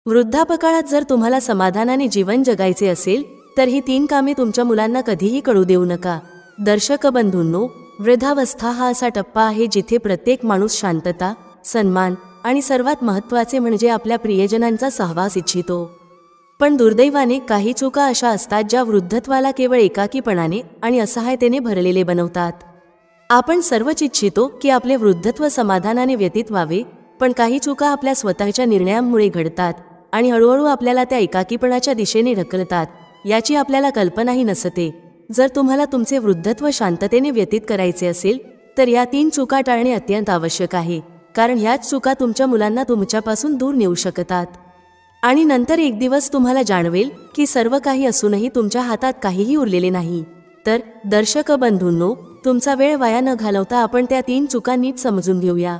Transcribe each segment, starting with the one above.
वृद्धापकाळात जर तुम्हाला समाधानाने जीवन जगायचे असेल तर ही 3 कामे तुमच्या मुलांना कधीही कळू देऊ नका। दर्शक बंधूंनो, वृद्धावस्था हा असा टप्पा आहे जिथे प्रत्येक माणूस शांतता, सन्मान आणि सर्वात महत्त्वाचे म्हणजे आपल्या प्रियजनांचा सहवास इच्छितो। पण दुर्दैवाने काही चुका अशा असतात ज्या वृद्धत्वाला केवळ एकाकीपणाने आणि असहायतेने भरलेले बनवतात। आपण सर्वच इच्छितो की आपले वृद्धत्व समाधानाने व्यतीत व्हावे, पण काही चुका आपल्या स्वतःच्या निर्णयांमुळे घडतात आणि हळूहळू आपल्याला त्या एकाकीपणाच्या दिशेने ढकलतात, याची आपल्याला कल्पनाही नसते। जर तुम्हाला तुमचे वृद्धत्व शांततेने व्यतीत करायचे असेल तर या 3 चुका टाळणे अत्यंत आवश्यक आहे, कारण ह्याच चुका तुमच्या मुलांना तुमच्यापासून दूर नेऊ शकतात। आणि नंतर एक दिवस तुम्हाला जाणवेल की सर्व काही असूनही तुमच्या हातात काहीही उरलेले नाही। तर दर्शक बंधूंनो, तुमचा वेळ वाया न घालवता आपण त्या 3 चुका नीट समजून घेऊया।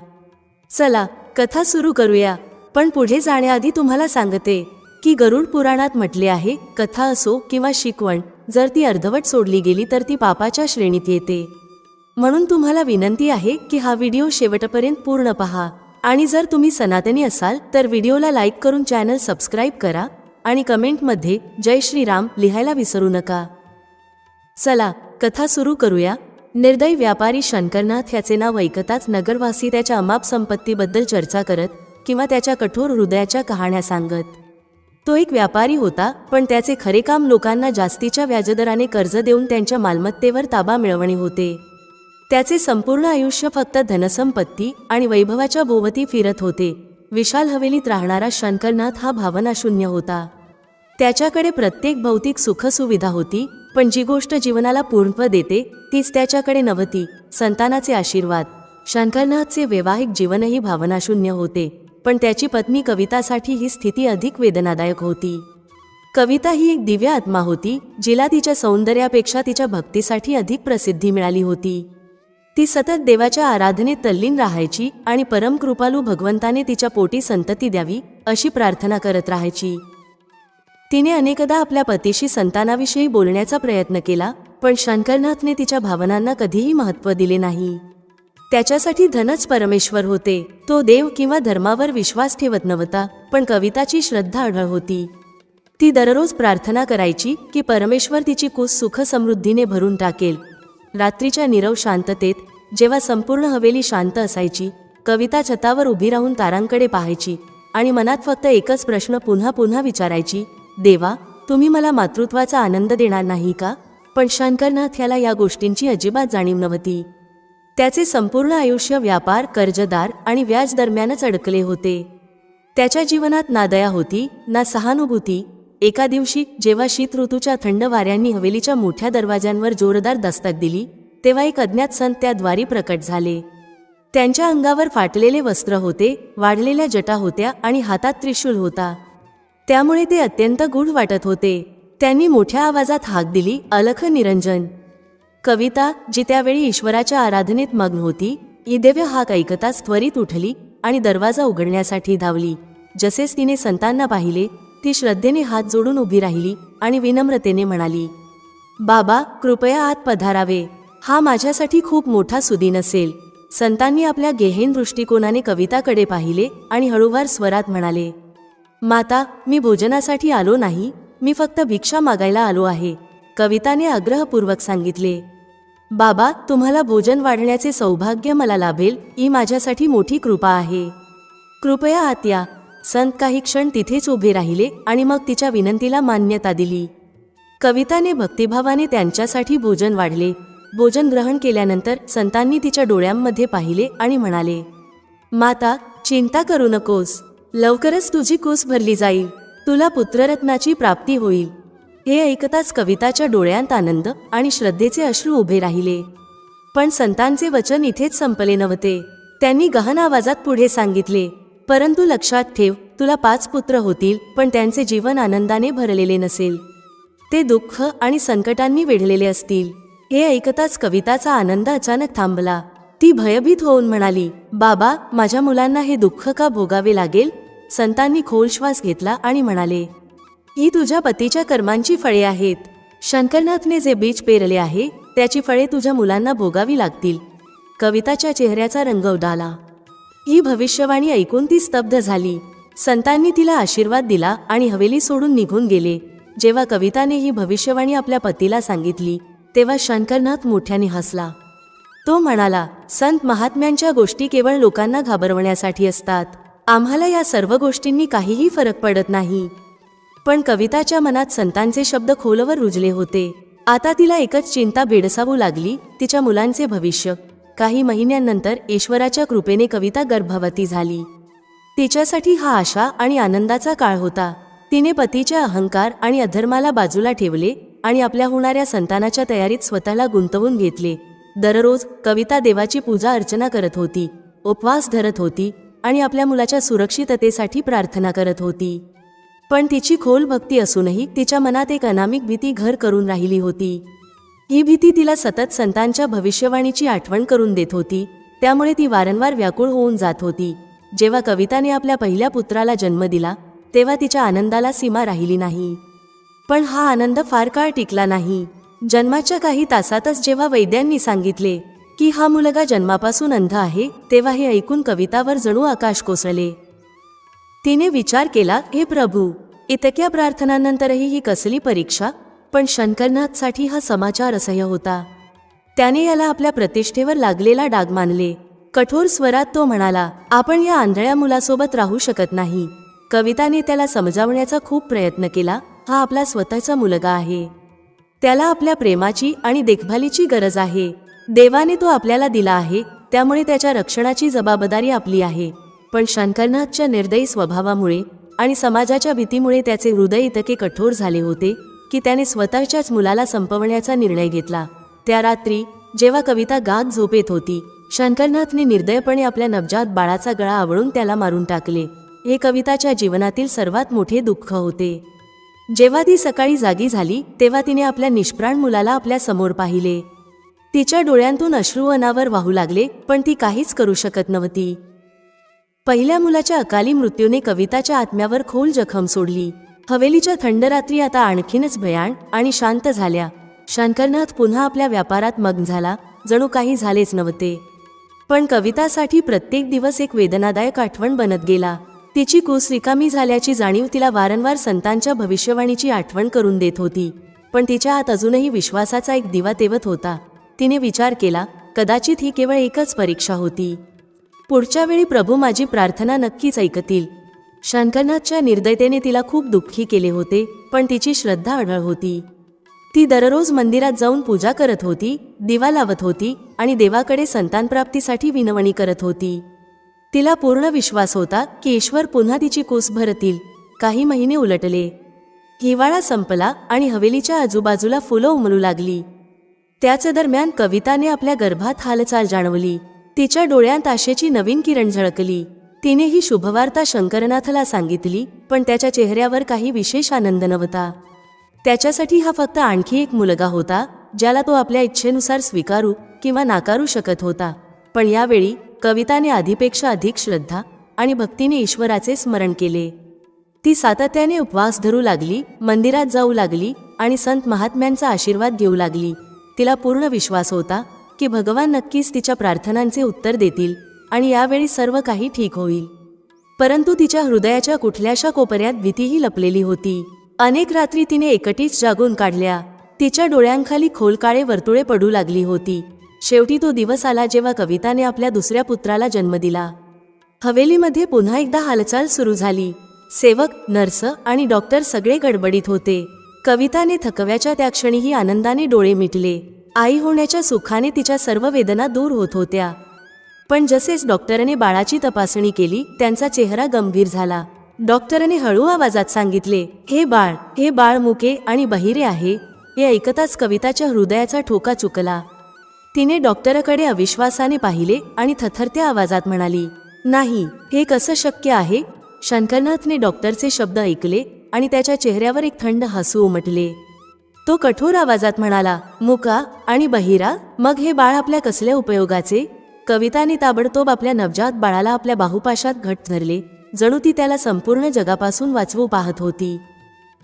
चला कथा सुरू करूया। पण पुढे जाण्याआधी तुम्हाला सांगते की गरुड पुराणात म्हटले आहे, कथा असो किंवा शिकवण, जर ती अर्धवट सोडली गेली तर ती पापाच्या श्रेणीत येते। म्हणून तुम्हाला विनंती आहे की हा व्हिडिओ शेवटपर्यंत पूर्ण पहा। आणि जर तुम्ही सनातनी असाल तर व्हिडिओला लाईक करून चॅनल सबस्क्राईब करा आणि कमेंटमध्ये जय श्रीराम लिहायला विसरू नका। चला कथा सुरू करूया। निर्दयी व्यापारी शंकरनाथ ह्याचे नाव ऐकताच नगरवासी त्याच्या अमाप संपत्तीबद्दल चर्चा करत किंवा त्याच्या कठोर हृदयाच्या कहाण्या सांगत। तो एक व्यापारी होता, पण त्याचे खरे काम लोकांना जास्तीच्या व्याजदराने कर्ज देऊन त्यांच्या मालमत्तेवर ताबा मिळवणे होते। त्याचे संपूर्ण आयुष्य फक्त धनसंपत्ती आणि वैभवाच्या भोवती फिरत होते। विशाल हवेलीत राहणारा शंकरनाथ हा भावनाशून्य होता। त्याच्याकडे प्रत्येक भौतिक सुखसुविधा होती, पण जी गोष्ट जीवनाला पूर्णत्व देते तीच त्याच्याकडे नव्हती, संतानाचे आशीर्वाद। शंकरनाथचे वैवाहिक जीवनही भावनाशून्य होते, पण त्याची पत्नी कवितासाठी ही स्थिती अधिक वेदनादायक होती। कविता ही एक दिव्य आत्मा होती, जिला तिच्या सौंदर्यापेक्षा तिच्या भक्तीसाठी अधिक प्रसिद्धी मिळाली होती। ती सतत देवाच्या आराधनेत तल्लीन राहायची आणि परमकृपालू भगवंताने तिच्या पोटी संतती द्यावी अशी प्रार्थना करत राहायची। तिने अनेकदा आपल्या पतीशी संतानाविषयी बोलण्याचा प्रयत्न केला, पण शंकरनाथने तिच्या भावनांना कधीही महत्त्व दिले नाही। त्याच्यासाठी धनच परमेश्वर होते। तो देव किंवा धर्मावर विश्वास ठेवत नव्हता, पण कविताची श्रद्धा अढळ होती। ती दररोज प्रार्थना करायची की परमेश्वर तिची कुस सुख समृद्धीने भरून टाकेल। रात्रीच्या नीरव शांततेत जेव्हा संपूर्ण हवेली शांत असायची, कविता छतावर उभी राहून तारांकडे पाहायची आणि मनात फक्त एकच प्रश्न पुन्हा पुन्हा विचारायची, देवा, तुम्ही मला मातृत्वाचा आनंद देणार नाही का? पण शंकरनाथ याला या गोष्टींची अजिबात जाणीव नव्हती। त्याचे संपूर्ण आयुष्य व्यापार, कर्जदार आणि व्याज दरम्यानच अडकले होते। त्याच्या जीवनात ना दया होती ना सहानुभूती। एका दिवशी जेव्हा शीत ऋतूच्या थंड वाऱ्यांनी हवेलीच्या मोठ्या दरवाज्यांवर जोरदार दस्तक दिली, तेव्हा एक अज्ञात संत त्या द्वारी प्रकट झाले। त्यांच्या अंगावर फाटलेले वस्त्र होते, वाढलेल्या जटा होत्या आणि हातात त्रिशूल होता। त्यामुळे ते अत्यंत गूढ वाटत होते। त्यांनी मोठ्या आवाजात हाक दिली, अलख निरंजन। कविता, जी त्यावेळी ईश्वराच्या आराधनेत मग्न होती, ही दिव्य हाक ऐकताच त्वरित उठली आणि दरवाजा उघडण्यासाठी धावली। जसेच तिने संतांना पाहिले, ती श्रद्धेने हात जोडून उभी राहिली आणि विनम्रतेने म्हणाली, बाबा, कृपया आत पधारावे। हा माझ्यासाठी खूप मोठा सुदिन असेल। संतांनी आपल्या गेहेन दृष्टिकोनाने कविताकडे पाहिले आणि हळूवार स्वरात म्हणाले, माता, मी भोजनासाठी आलो नाही, मी फक्त भिक्षा मागायला आलो आहे। कविताने आग्रहपूर्वक सांगितले, बाबा, तुम्हाला भोजन वाढण्याचे सौभाग्य मला लाभेल ही माझ्यासाठी मोठी कृपा आहे। कृपया आत या। संत काही क्षण तिथेच उभे राहिले आणि मग तिच्या विनंतीला मान्यता दिली। कविताने भक्तिभावाने त्यांच्यासाठी भोजन वाढले। भोजन ग्रहण केल्यानंतर संतांनी तिच्या डोळ्यांमध्ये पाहिले आणि म्हणाले, माता, चिंता करू नकोस, लवकरच तुझी कुस भरली जाईल, तुला पुत्ररत्नाची प्राप्ती होईल। हे ऐकताच कविताच्या डोळ्यांत आनंद आणि श्रद्धेचे अश्रू उभे राहिले। पण संतांचे वचन इथेच संपले नव्हते। त्यांनी गहन आवाजात पुढे सांगितले, परंतु लक्षात ठेव, तुला 5 पुत्र होतील, पण त्यांचे जीवन आनंदाने भरलेले नसेल। ते दुःख आणि संकटांनी वेढलेले असतील। हे ऐकताच कविताचा आनंद अचानक थांबला। ती भयभीत होऊन म्हणाली, बाबा, माझ्या मुलांना हे दुःख का भोगावे लागेल? संतांनी खोल श्वास घेतला आणि म्हणाले, ही तुझ्या पतीच्या कर्मांची फळे आहेत। शंकरनाथने जे बीज पेरले आहे त्याची फळे तुझ्या मुलांना भोगावी लागतील। कविताच्या चेहऱ्याचा रंग उडाला। ही भविष्यवाणी ऐकून ती स्तब्ध झाली। संतांनी तिला आशीर्वाद दिला आणि हवेली सोडून निघून गेले. जेव्हा कविताने ही भविष्यवाणी आपल्या पतीला सांगितली तेव्हा शंकरनाथ मोठ्याने हसला. तो म्हणाला, संत महात्म्यांच्या गोष्टी केवळ लोकांना घाबरवण्यासाठी असतात. आम्हाला या सर्व गोष्टींनी काहीही फरक पडत नाही. पण कविताच्या मनात संतांचे शब्द खोलवर रुजले होते. आता तिला एकच चिंता भेडसावू लागली, तिच्या मुलांचे भविष्य. काही महिन्यांनंतर ईश्वराच्या कृपेने कविता गर्भवती झाली. तिच्यासाठी हा आशा आणि आनंदाचा काळ होता. तिने पतीच्या अहंकार आणि अधर्माला बाजूला ठेवले आणि आपल्या होणाऱ्या संतानाच्या तयारीत स्वतःला गुंतवून घेतले. दररोज कविता देवाची पूजा अर्चना करत होती, उपवास धरत होती आणि आपल्या मुलाच्या सुरक्षिततेसाठी प्रार्थना करत होती. पण तिची खोल भक्ती असूनही तिच्या मनात एक अनामिक भीती घर करून राहिली होती. ही भीती तिला सतत संतांच्या भविष्यवाणीची आठवण करून देत होती. त्यामुळे ती वारंवार व्याकुळ होऊन जात होती. जेव्हा कविताने आपल्या पहिल्या पुत्राला जन्म दिला तेव्हा तिच्या आनंदाला सीमा राहिली नाही. पण हा आनंद फार काळ टिकला नाही. जन्माच्या काही तासातच जेव्हा वैद्यांनी सांगितले की हा मुलगा जन्मापासून अंध आहे, तेव्हा हे ऐकून कवितावर जणू आकाश कोसळले. तिने विचार केला, हे प्रभू, इतक्या प्रार्थनांनंतरही ही कसली परीक्षा. पण शंकरनाथसाठी हा समाचार असह्य होता. त्याने याला आपल्या प्रतिष्ठेवर लागलेला डाग मानले. कठोर स्वरात तो म्हणाला, आपण या आंधळ्या मुलासोबत राहू शकत नाही. कविताने त्याला समजावण्याचा खूप प्रयत्न केला. हा आपला स्वतःचा मुलगा आहे. त्याला आपल्या प्रेमाची आणि देखभालीची गरज आहे. देवाने तो आपल्याला दिला आहे, त्यामुळे त्याच्या रक्षणाची जबाबदारी आपली आहे. पण शंकरनाथच्या निर्दयी स्वभावामुळे आणि समाजाच्या भीतीमुळे त्याचे हृदय इतके कठोर झाले होते की त्याने स्वतःच्याच मुलाला संपवण्याचा निर्णय घेतला. त्या रात्री जेव्हा कविता गाढ झोपेत होती, शंकरनाथने निर्दयपणे आपल्या नवजात बाळाचा गळा आवळून त्याला मारून टाकले. हे कविताच्या जीवनातील सर्वात मोठे दुःख होते. जेव्हा ती सकाळी जागी झाली तेव्हा तिने आपल्या निष्प्राण मुलाला आपल्या समोर पाहिले. तिच्या डोळ्यांतून अश्रू अनावर वाहू लागले, पण ती काहीच करू शकत नव्हती. पहिल्या मुलाच्या अकाली मृत्यूने कविताच्या आत्म्यावर खोल जखम सोडली. हवेलीच्या थंड रात्री आता आणखीनच भयाण आणि शांत झाल्या. शंकरनाथ पुन्हा आपल्या व्यापारात मग्न झाला, जणू काही झालेच नव्हते. पण कवितासाठी प्रत्येक दिवस एक वेदनादायक आठवण बनत गेला. तिची कुस रिकामी झाल्याची जाणीव तिला वारंवार संतांच्या भविष्यवाणीची आठवण करून देत होती. पण तिच्या आत अजूनही विश्वासाचा एक दिवा तेवत होता. तिने विचार केला, कदाचित ही केवळ एकच परीक्षा होती. पुढच्या वेळी प्रभू माझी प्रार्थना नक्कीच ऐकतील. शंकरनाथच्या निर्दयतेने तिला खूप दुःखी केले होते, पण तिची श्रद्धा अढळ होती. ती दररोज मंदिरात जाऊन पूजा करत होती, दिवा लावत होती आणि देवाकडे संतानप्राप्तीसाठी विनवणी करत होती. तिला पूर्ण विश्वास होता की ईश्वर पुन्हा तिची कुस भरतील. काही महिने उलटले. हिवाळा संपला आणि हवेलीच्या आजूबाजूला फुलं उमलू लागली. त्याच दरम्यान कविताने आपल्या गर्भात हालचाल जाणवली. तिच्या डोळ्यात आशेची नवीन किरण झळकली. तिने ही शुभवार्ता शंकरनाथला सांगितली, पण त्याच्या चेहऱ्यावर काही विशेष आनंद नव्हता. त्याच्यासाठी हा फक्त आणखी एक मुलगा होता, ज्याला तो आपल्या इच्छेनुसार स्वीकारू किंवा नाकारू शकत होता. पण यावेळी कविताने आधीपेक्षा अधिक श्रद्धा आणि भक्तीने ईश्वराचे स्मरण केले. ती सातत्याने उपवास धरू लागली, मंदिरात जाऊ लागली आणि संत महात्म्यांचा आशीर्वाद घेऊ लागली. तिला पूर्ण विश्वास होता की भगवान नक्कीच तिच्या प्रार्थनांचे उत्तर देतील आणि यावेळी सर्व काही ठीक होईल. परंतु तिच्या हृदयाच्या कुठल्याशा कोपऱ्यात भीतीही लपलेली होती. अनेक रात्री तिने एकटीच जागून काढल्या. तिच्या डोळ्यांखाली खोल काळे वर्तुळे पडू लागली होती. शेवटी तो दिवस आला जेव्हा कविताने आपल्या दुसऱ्या पुत्राला जन्म दिला. हवेलीमध्ये पुन्हा एकदा हालचाल सुरू झाली. सेवक, नर्स आणि डॉक्टर सगळे गडबडीत होते. कविताने थकव्याच्या त्या क्षणीही आनंदाने डोळे मिटले. आई होण्याच्या सुखाने तिच्या सर्व वेदना दूर होत होत्या. पण जसेच डॉक्टरने बाळाची तपासणी केली, त्यांचा चेहरा गंभीर झाला. डॉक्टरने हळू आवाजात सांगितले, हे बाळ मुके आणि बहिरे आहे. हे ऐकताच कविताच्या हृदयाचा ठोका चुकला. तिने डॉक्टरकडे अविश्वासाने पाहिले आणि थरथरत्या आवाजात म्हणाली, नाही, हे कसं शक्य आहे? शंकरनाथने डॉक्टरचे शब्द ऐकले आणि त्याच्या चेहऱ्यावर एक थंड हसू उमटले. तो कठोर आवाजात म्हणाला, मुका आणि बहिरा, मग हे बाळ आपल्या कसल्या उपयोगाचे? कविताने ताबडतोब आपल्या नवजात बाळाला आपल्या बाहुपाशात घट्ट धरले, जणू ती त्याला संपूर्ण जगापासून वाचवू पाहत होती.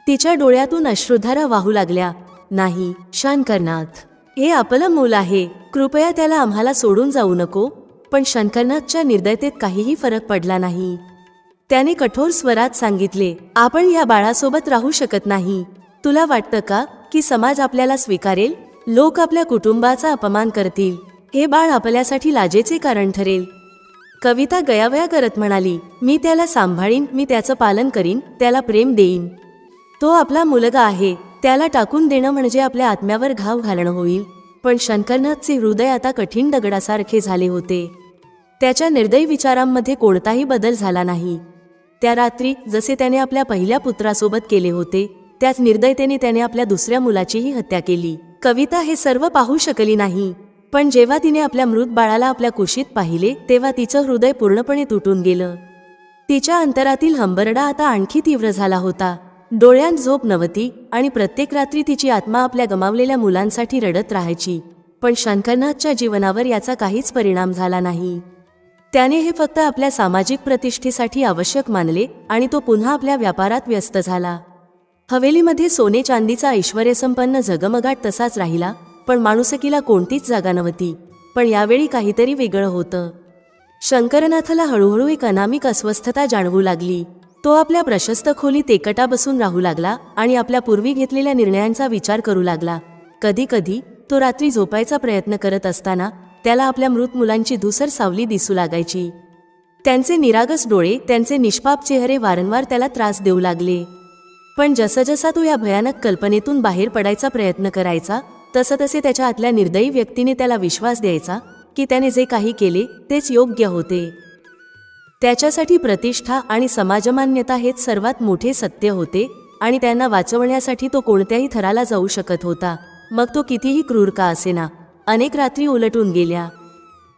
तिच्या डोळ्यातून अश्रुधारा वाहू लागल्या. नाही शंकरनाथ, हे आपलं मूल आहे. कृपया त्याला आम्हाला सोडून जाऊ नको. पण शंकरनाथच्या निर्दयतेत काहीही फरक पडला नाही. त्याने कठोर स्वरात सांगितले, आपण या बाळासोबत राहू शकत नाही. तुला वाटतं का की समाज आपल्याला स्वीकारेल? लोक आपल्या कुटुंबाचा अपमान करतील. हे बाळ आपल्यासाठी लाजेचे कारण ठरेल. कविता गयावया करत म्हणाली, मी त्याला सांभाळीन, मी त्याचं पालन करीन, त्याला प्रेम देईन. तो आपला मुलगा आहे. त्याला टाकून देणं म्हणजे आपल्या आत्म्यावर घाव घालणं होईल. पण शंकरनाथचे हृदय आता कठीण दगडासारखे झाले होते. त्याच्या निर्दयी विचारांमध्ये कोणताही बदल झाला नाही. त्या रात्री जसे त्याने आपल्या पहिल्या पुत्रासोबत केले होते, त्याच निर्दयतेने त्याने आपल्या दुसऱ्या मुलाचीही हत्या केली. कविता हे सर्व पाहू शकली नाही. पण जेव्हा तिने आपल्या मृत बाळाला आपल्या कुशीत पाहिले, तेव्हा तिचं हृदय पूर्णपणे तुटून गेलं. तिच्या अंतरातील हंबरडा आता आणखी तीव्र झाला होता. डोळ्यांत झोप नव्हती आणि प्रत्येक रात्री तिची आत्मा आपल्या गमावलेल्या मुलांसाठी रडत राहायची. पण शंकरनाथच्या जीवनावर याचा काहीच परिणाम झाला नाही. त्याने हे फक्त आपल्या सामाजिक प्रतिष्ठेसाठी आवश्यक मानले आणि तो पुन्हा आपल्या व्यापारात व्यस्त झाला. हवेलीमध्ये सोने चांदीचा ऐश्वर्यसंपन्न झगमगाट तसाच राहिला, पण माणुसकीला कोणतीच जागा नव्हती. पण यावेळी काहीतरी वेगळं होतं. शंकरनाथला हळूहळू एक अनामिक अस्वस्थता जाणवू लागली. तो आपल्या प्रशस्त खोलीत एकटा बसून राहू लागला आणि आपल्या पूर्वी घेतलेल्या निर्णयांचा विचार करू लागला. कधी कधी तो रात्री झोपायचा प्रयत्न करत असताना त्याला आपल्या मृत मुलांची धुसर सावली दिसू लागायची. त्यांचे निरागस डोळे, त्यांचे निष्पाप चेहरे वारंवार त्याला त्रास देऊ लागले. पण जसजसा तो या भयानक कल्पनेतून बाहेर पडायचा प्रयत्न करायचा, तसतसे त्याच्या आतल्या निर्दयी व्यक्तीने त्याला विश्वास द्यायचा की त्याने जे काही केले तेच योग्य होते. त्याच्यासाठी प्रतिष्ठा आणि समाजमान्यता हेच सर्वात मोठे सत्य होते आणि त्यांना वाचवण्यासाठी तो कोणत्याही थराला जाऊ शकत होता, मग तो कितीही क्रूर का असेना. अनेक रात्री उलटून गेल्या.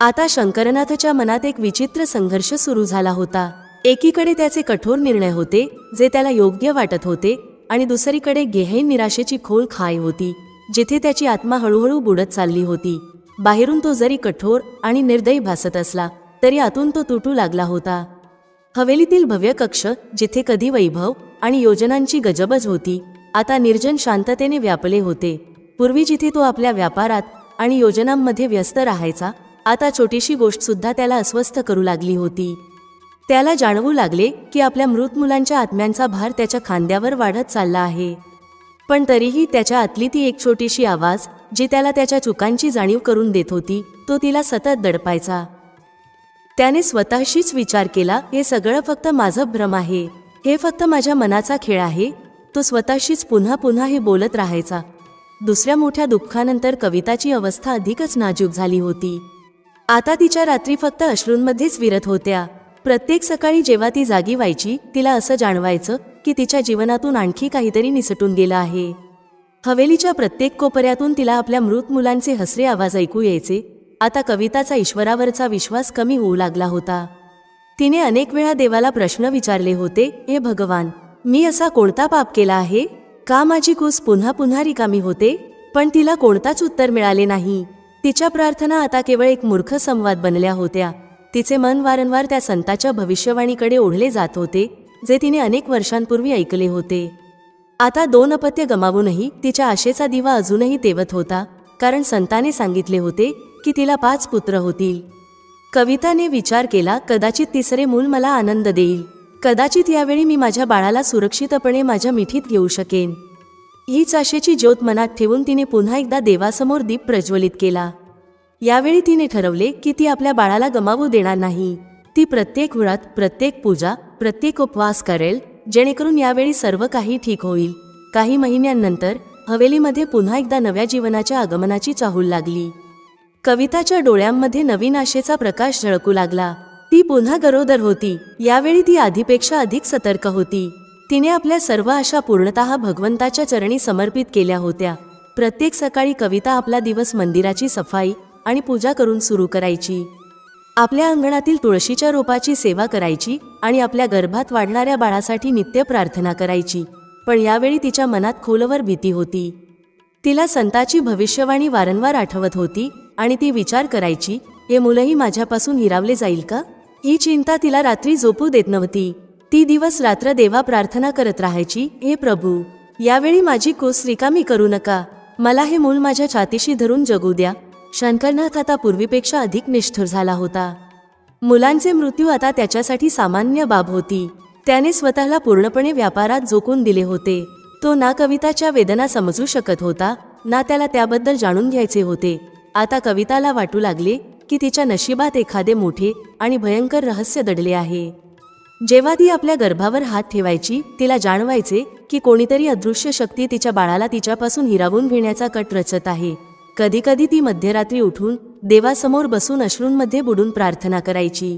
आता शंकरनाथच्या मनात एक विचित्र संघर्ष सुरू झाला होता. एकीकडे त्याचे कठोर निर्णय होते जे त्याला योग्य वाटत होते आणि दुसरीकडे गेहन निराशेची खोल खाई होती जिथे त्याची आत्मा हळूहळू बुडत चालली होती. बाहेरून तो जरी कठोर आणि निर्दयी भासत असला तरी आतून तो तुटू लागला होता. हवेलीतील भव्य कक्ष जिथे कधी वैभव आणि योजनांची गजबज होती, आता निर्जन शांततेने व्यापले होते. पूर्वी जिथे तो आपल्या व्यापारात आणि योजनांमध्ये व्यस्त राहायचा, आता छोटीशी गोष्ट सुद्धा त्याला अस्वस्थ करू लागली होती. त्याला जाणवू लागले की आपल्या मृत मुलांच्या आत्म्यांचा भार त्याच्या खांद्यावर वाढत चालला आहे. पण तरीही त्याच्या आतली ती एक छोटीशी आवाज जी त्याला त्याच्या चुकांची जाणीव करून देत होती, तो तिला सतत दडपायचा. त्याने स्वतःशीच विचार केला, हे सगळं फक्त माझं भ्रम आहे, हे फक्त माझ्या मनाचा खेळ आहे. तो स्वतःशीच पुन्हा पुन्हा हे बोलत राहायचा. दुसऱ्या मोठ्या दुःखानंतर कविताची अवस्था अधिकच नाजूक झाली होती. आता तिच्या रात्री फक्त अश्रूंमध्येच विरत होत्या. प्रत्येक सकाळी जेव्हा ती जागी व्हायची, तिला असं जाणवायचं की तिच्या जीवनातून आणखी काहीतरी निसटून गेलं आहे. हवेलीच्या प्रत्येक कोपऱ्यातून तिला आपल्या मृत मुलांचे हसरे आवाज ऐकू यायचे. आता कविताचा ईश्वरावरचा विश्वास कमी होऊ लागला होता. तिने अनेक वेळा देवाला प्रश्न विचारले होते, हे भगवान, मी असा कोणता पाप केला आहे? का माझी कुस पुन्हा पुन्हा रिकामी होते? पण तिला कोणताच उत्तर मिळाले नाही. तिच्या प्रार्थना आता केवळ एक मूर्ख संवाद बनल्या होत्या. तिचे मन वारंवार त्या संताच्या भविष्यवाणीकडे ओढले जात होते जे तिने अनेक वर्षांपूर्वी ऐकले होते. आता 2 अपत्य गमावूनही तिच्या आशेचा दिवा अजूनही तेवत होता, कारण संताने सांगितले होते की तिला 5 पुत्र होतील. कविताने विचार केला, कदाचित तिसरे मूल मला आनंद देईल. कदाचित यावेळी मी माझ्या बाळाला सुरक्षितपणे माझ्या मिठीत घेऊ शकेन. हीच आशेची ज्योत मनात ठेवून तिने पुन्हा एकदा देवासमोर दीप प्रज्वलित केला. यावेळी तिने ठरवले की ती आपल्या बाळाला गमावू देणार नाही. ती प्रत्येक व्रत, प्रत्येक पूजा, प्रत्येक उपवास करेल, जेणेकरून यावेळी सर्व काही ठीक होईल. काही महिन्यांनंतर हवेलीमध्ये पुन्हा एकदा नव्या जीवनाच्या आगमनाची चाहूल लागली. कविताच्या डोळ्यांमध्ये नवीन आशेचा प्रकाश झळकू लागला. ती पुन्हा गरोदर होती. यावेळी ती आधीपेक्षा अधिक सतर्क होती. तिने आपल्या सर्व आशा पूर्णतः भगवंताच्या चरणी समर्पित केल्या होत्या. प्रत्येक सकाळी कविता आपला दिवस मंदिराची सफाई आणि पूजा करून सुरू करायची. आपल्या अंगणातील तुळशीच्या रोपाची सेवा करायची आणि आपल्या गर्भात वाढणाऱ्या बाळासाठी नित्य प्रार्थना करायची. पण यावेळी तिच्या मनात खोलवर भीती होती. तिला संताची भविष्यवाणी वारंवार आठवत होती आणि ती विचार करायची, हे मुलंही माझ्यापासून हिरावले जाईल का? ही चिंता तिला रात्री झोपू देत नव्हती. ती दिवस रात्र देवा प्रार्थना करत राहायची, हे प्रभू, यावेळी माझी कुस रिकामी करू नका. मला हे मूल माझ्या छातीशी धरून जगू द्या. शंकरनाथ आता पूर्वीपेक्षा अधिक निष्ठुर झाला होता. मुलांचे मृत्यू आता त्याच्यासाठी सामान्य बाब होती. त्याने स्वतःला पूर्णपणे व्यापारात झोकून दिले होते. तो ना कविताच्या वेदना समजू शकत होता, ना त्याला त्याबद्दल जाणून घ्यायचे होते. आता कविताला वाटू लागले की तिच्या नशिबात एखादे मोठे आणि भयंकर रहस्य दडले आहे. जेव्हा ती आपल्या गर्भावर हात ठेवायची, तिला जाणवायचे की कोणीतरी अदृश्य शक्ती तिच्या बाळाला तिच्यापासून हिरावून घेण्याचा कट रचत आहे. कधी कधी ती मध्यरात्री उठून देवासमोर बसून अश्रूंमध्ये बुडून प्रार्थना करायची.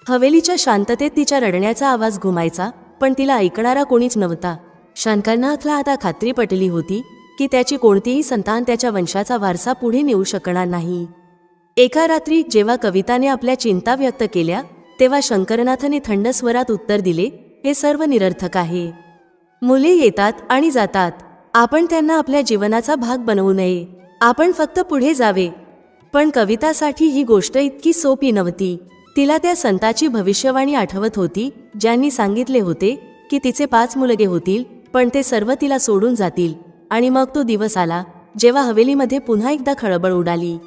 हवेलीच्या शांततेत तिच्या रडण्याचा आवाज घुमायचा, पण तिला ऐकणारा कोणीच नव्हता. शंकरनाथला आता खात्री पटली होती की त्याची कोणतीही संतान त्याच्या वंशाचा वारसा पुढे नेऊ शकणार नाही. एका रात्री जेव्हा कविताने आपल्या चिंता व्यक्त केल्या, तेव्हा शंकरनाथने थंड स्वरात उत्तर दिले, हे सर्व निरर्थक आहे. मुले येतात आणि जातात. आपण त्यांना आपल्या जीवनाचा भाग बनवू नये. आपण फक्त पुढे जावे. पण कवितासाठी ही गोष्ट इतकी सोपी नव्हती. तिला त्या संताची भविष्यवाणी आठवत होती, ज्यांनी सांगितले होते की तिचे 5 मुलगे होतील, पण ते सर्व तिला सोडून जातील. आणि मग तो दिवस आला जेव्हा हवेलीमध्ये पुन्हा एकदा खळबळ उडाली.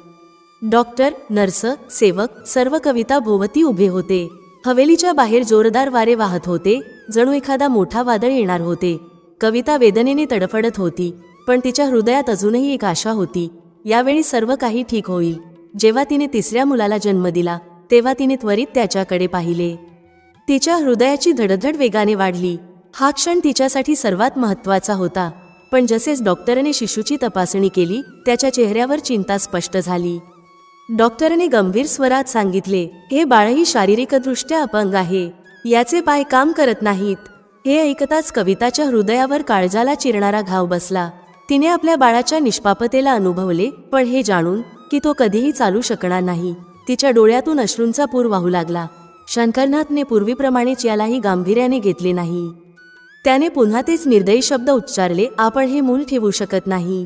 डॉक्टर, नर्स, सेवक सर्व कविता भोवती उभे होते. हवेलीच्या बाहेर जोरदार वारे वाहत होते, जणू एखादा मोठा वादळ येणार होते. कविता वेदनेने तडफडत होती, पण तिच्या हृदयात अजूनही एक आशा होती. यावेळी सर्व काही ठीक होईल. जेव्हा तिने 3ऱ्या मुलाला जन्म दिला, तेव्हा तिने त्वरित त्याच्याकडे पाहिले. तिच्या हृदयाची धडधड वेगाने वाढली. हा क्षण तिच्यासाठी सर्वात महत्त्वाचा होता. पण जसेच डॉक्टरने शिशूची तपासणी केली, त्याच्या चेहऱ्यावर चिंता स्पष्ट झाली. डॉक्टरने गंभीर स्वरात सांगितले, हे बाळही शारीरिकदृष्ट्या अपंग आहे. याचे पाय काम करत नाहीत. हे ऐकताच कविताच्या हृदयावर काळजाला चिरणारा घाव बसला. तिने आपल्या बाळाच्या निष्पापतेला अनुभवले, पण हे जाणून की तो कधीही चालू शकणार नाही, तिच्या डोळ्यातून अश्रूंचा पूर वाहू लागला. शंकरनाथने पूर्वीप्रमाणेच यालाही गांभीर्याने घेतले नाही. त्याने पुन्हा तेच निर्दयी शब्द उच्चारले, आपण हे मूल ठेवू शकत नाही.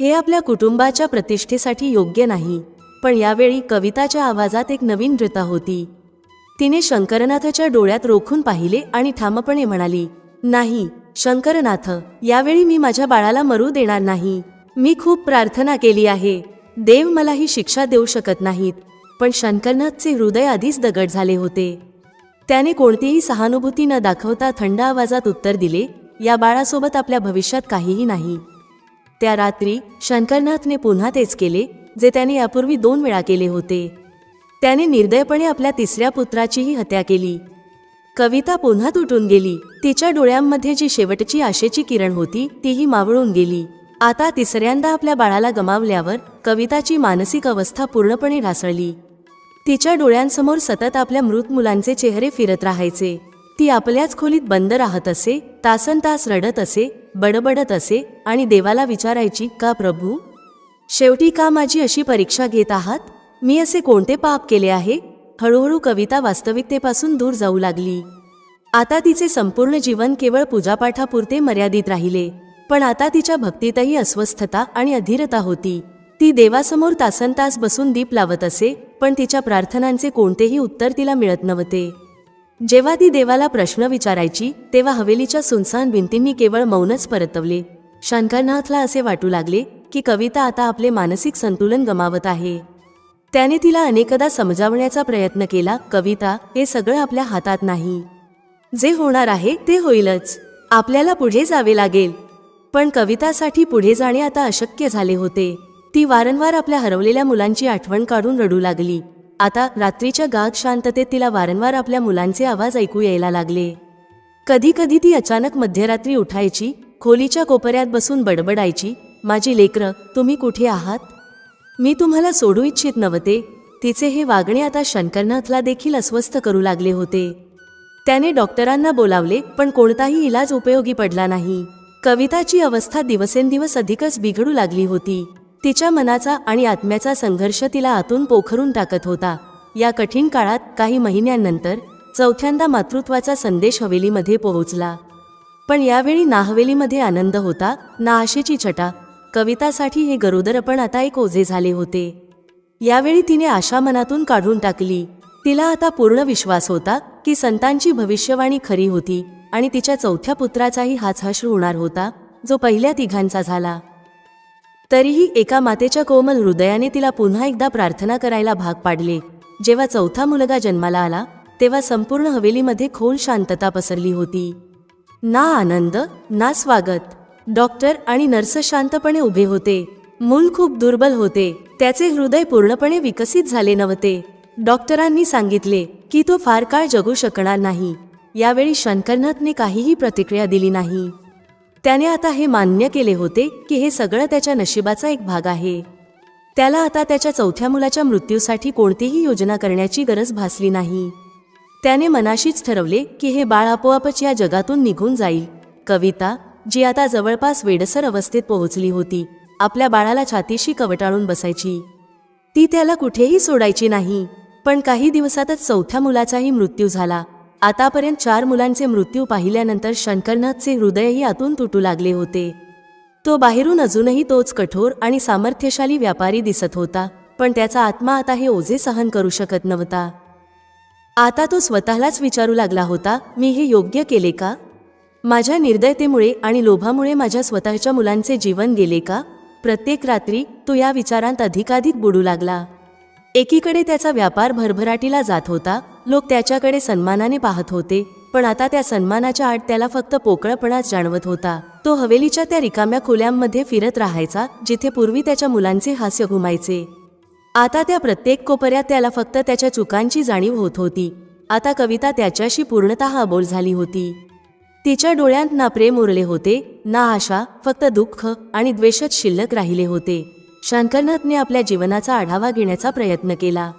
हे आपल्या कुटुंबाच्या प्रतिष्ठेसाठी योग्य नाही. पण यावेळी कविताच्या आवाजात एक नवीन दृढता होती. तिने शंकरनाथच्या डोळ्यात रोखून पाहिले आणि ठामपणे म्हणाली, नाही शंकरनाथ, यावेळी मी माझ्या बाळाला मरू देणार नाही. मी खूप प्रार्थना केली आहे. देव मला ही शिक्षा देऊ शकत नाहीत. पण शंकरनाथचे हृदय आधीच दगड झाले होते. त्याने कोणतीही सहानुभूती न दाखवता थंड आवाजात उत्तर दिले, या बाळासोबत आपल्या भविष्यात काहीही नाही. त्या रात्री शंकरनाथने पुन्हा तेच केले जे त्याने यापूर्वी 2 वेळा केले होते. त्याने निर्दयपणे आपल्या 3ऱ्या पुत्राचीही हत्या केली. कविता पुन्हा तुटून गेली. तिच्या डोळ्यांमध्ये जी शेवटची आशेची किरण होती, तीही मावळून गेली. आता 3ऱ्यांदा आपल्या बाळाला गमावल्यावर कविताची मानसिक अवस्था पूर्णपणे ढासळली. तिच्या डोळ्यांसमोर सतत आपल्या मृत मुलांचे चेहरे फिरत राहायचे. ती आपल्याच खोलीत बंद राहत असे, तासनतास रडत असे, बडबडत असे आणि देवाला विचारायची, का प्रभू, शेवटी का माझी अशी परीक्षा घेत आहात? मी असे कोणते पाप केले आहे? हळूहळू कविता वास्तविकतेपासून दूर जाऊ लागली. आता तिचे संपूर्ण जीवन केवळ पूजापाठापुरते मर्यादित राहिले. पण आता तिच्या भक्तीतही अस्वस्थता आणि अधीरता होती. ती देवासमोर तासनतास बसून दीप लावत असे, पण तिच्या प्रार्थनांचे कोणतेही उत्तर तिला मिळत नव्हते. जेव्हा ती देवाला प्रश्न विचारायची, तेव्हा हवेलीच्या सुनसान भिंतींनी केवळ मौनच परतवले. शंकरनाथला असे वाटू लागले की कविता आता आपले मानसिक संतुलन गमावत आहे. त्याने तिला अनेकदा समजावण्याचा प्रयत्न केला, कविता, हे सगळं आपल्या हातात नाही. जे होणार आहे ते होईलच. आपल्याला पुढे जावे लागेल. पण कवितासाठी पुढे जाणे आता अशक्य झाले होते. ती वारंवार आपल्या हरवलेल्या मुलांची आठवण काढून रडू लागली. आता रात्रीच्या गाढ शांततेत तिला वारंवार आपल्या मुलांचे आवाज ऐकू यायला लागले. कधी कधी ती अचानक मध्यरात्री उठायची, खोलीच्या कोपऱ्यात बसून बडबडायची, माझी लेकरं, तुम्ही कुठे आहात? मी तुम्हाला सोडू इच्छित नव्हते. तिचे हे वागणे आता शंकरनाथला देखील अस्वस्थ करू लागले होते. त्याने डॉक्टरांना बोलावले, पण कोणताही इलाज उपयोगी पडला नाही. कविताची अवस्था दिवसेंदिवस अधिकच बिघडू लागली होती. तिच्या मनाचा आणि आत्म्याचा संघर्ष तिला आतून पोखरून टाकत होता. या कठीण काळात काही महिन्यांनंतर 4थ्यांदा मातृत्वाचा संदेश हवेलीमध्ये पोहोचला. पण यावेळी ना हवेलीमध्ये आनंद होता, ना आशेची छटा. कवितासाठी हे गरोदरपण आता एक ओझे झाले होते. यावेळी तिने आशा मनातून काढून टाकली. तिला आता पूर्ण विश्वास होता की संतांची भविष्यवाणी खरी होती आणि तिच्या 4थ्या पुत्राचाही हाच हश्र होणार होता, जो पहिल्या 3घांचा झाला. तरीही एका मातेच्या कोमल हृदयाने तिला पुन्हा एकदा प्रार्थना करायला भाग पाडले. जेव्हा चौथा मुलगा जन्माला आला तेव्हा संपूर्ण हवेलीमध्ये खोल शांतता पसरली होती. ना आनंद ना स्वागत. डॉक्टर आणि नर्स शांतपणे उभे होते. मूल खूप दुर्बल होते. त्याचे हृदय पूर्णपणे विकसित झाले नव्हते. डॉक्टरांनी सांगितले की तो फार काळ जगू शकणार नाही. यावेळी शंकरनाथने काहीही प्रतिक्रिया दिली नाही. त्याने आता हे मान्य केले होते की हे सगळं त्याच्या नशिबाचा एक भाग आहे. त्याला आता त्याच्या चौथ्या मुलाच्या मृत्यूसाठी कोणतीही योजना करण्याची गरज भासली नाही. त्याने मनाशीच ठरवले की हे बाळ आपोआपच या जगातून निघून जाईल. कविता, जी आता जवळपास वेडसर अवस्थेत पोहोचली होती, आपल्या बाळाला छातीशी कवटाळून बसायची. ती त्याला कुठेही सोडायची नाही. पण काही दिवसातच चौथ्या मुलाचाही मृत्यू झाला. आतापर्यंत 4 मुलांचे मृत्यू पाहिल्यानंतर शंकरनाथचे हृदयही आतून तुटू लागले होते. तो बाहेरून अजूनही तोच कठोर आणि सामर्थ्यशाली व्यापारी दिसत होता, पण त्याचा आत्मा आता हे ओझे सहन करू शकत नव्हता. आता तो स्वतःलाच विचारू लागला होता, मी हे योग्य केले का? माझ्या निर्दयतेमुळे आणि लोभामुळे माझ्या स्वतःच्या मुलांचे जीवन गेले का? प्रत्येक रात्री तो या विचारांत अधिकाधिक बुडू लागला. एकीकडे त्याचा व्यापार भरभराटीला जात होता. लोक त्याच्याकडे सन्मानाने पाहत होते, पण आता त्या सन्मानाच्या आड त्याला फक्त पोकळपणाच जाणवत होता. तो हवेलीच्या त्या रिकाम्या खोल्यांमध्ये फिरत राहायचा जिथे पूर्वी त्याच्या मुलांचे हास्य घुमायचे. आता त्या प्रत्येक कोपऱ्यात त्याला फक्त त्याच्या चुकांची जाणीव होत होती. आता कविता त्याच्याशी पूर्णतः अबोल झाली होती. तिच्या डोळ्यांत ना प्रेम उरले होते, ना आशा, फक्त दुःख आणि द्वेषच शिल्लक राहिले होते. शंकरनाथने आपल्या जीवनाचा आढावा घेण्याचा प्रयत्न केला.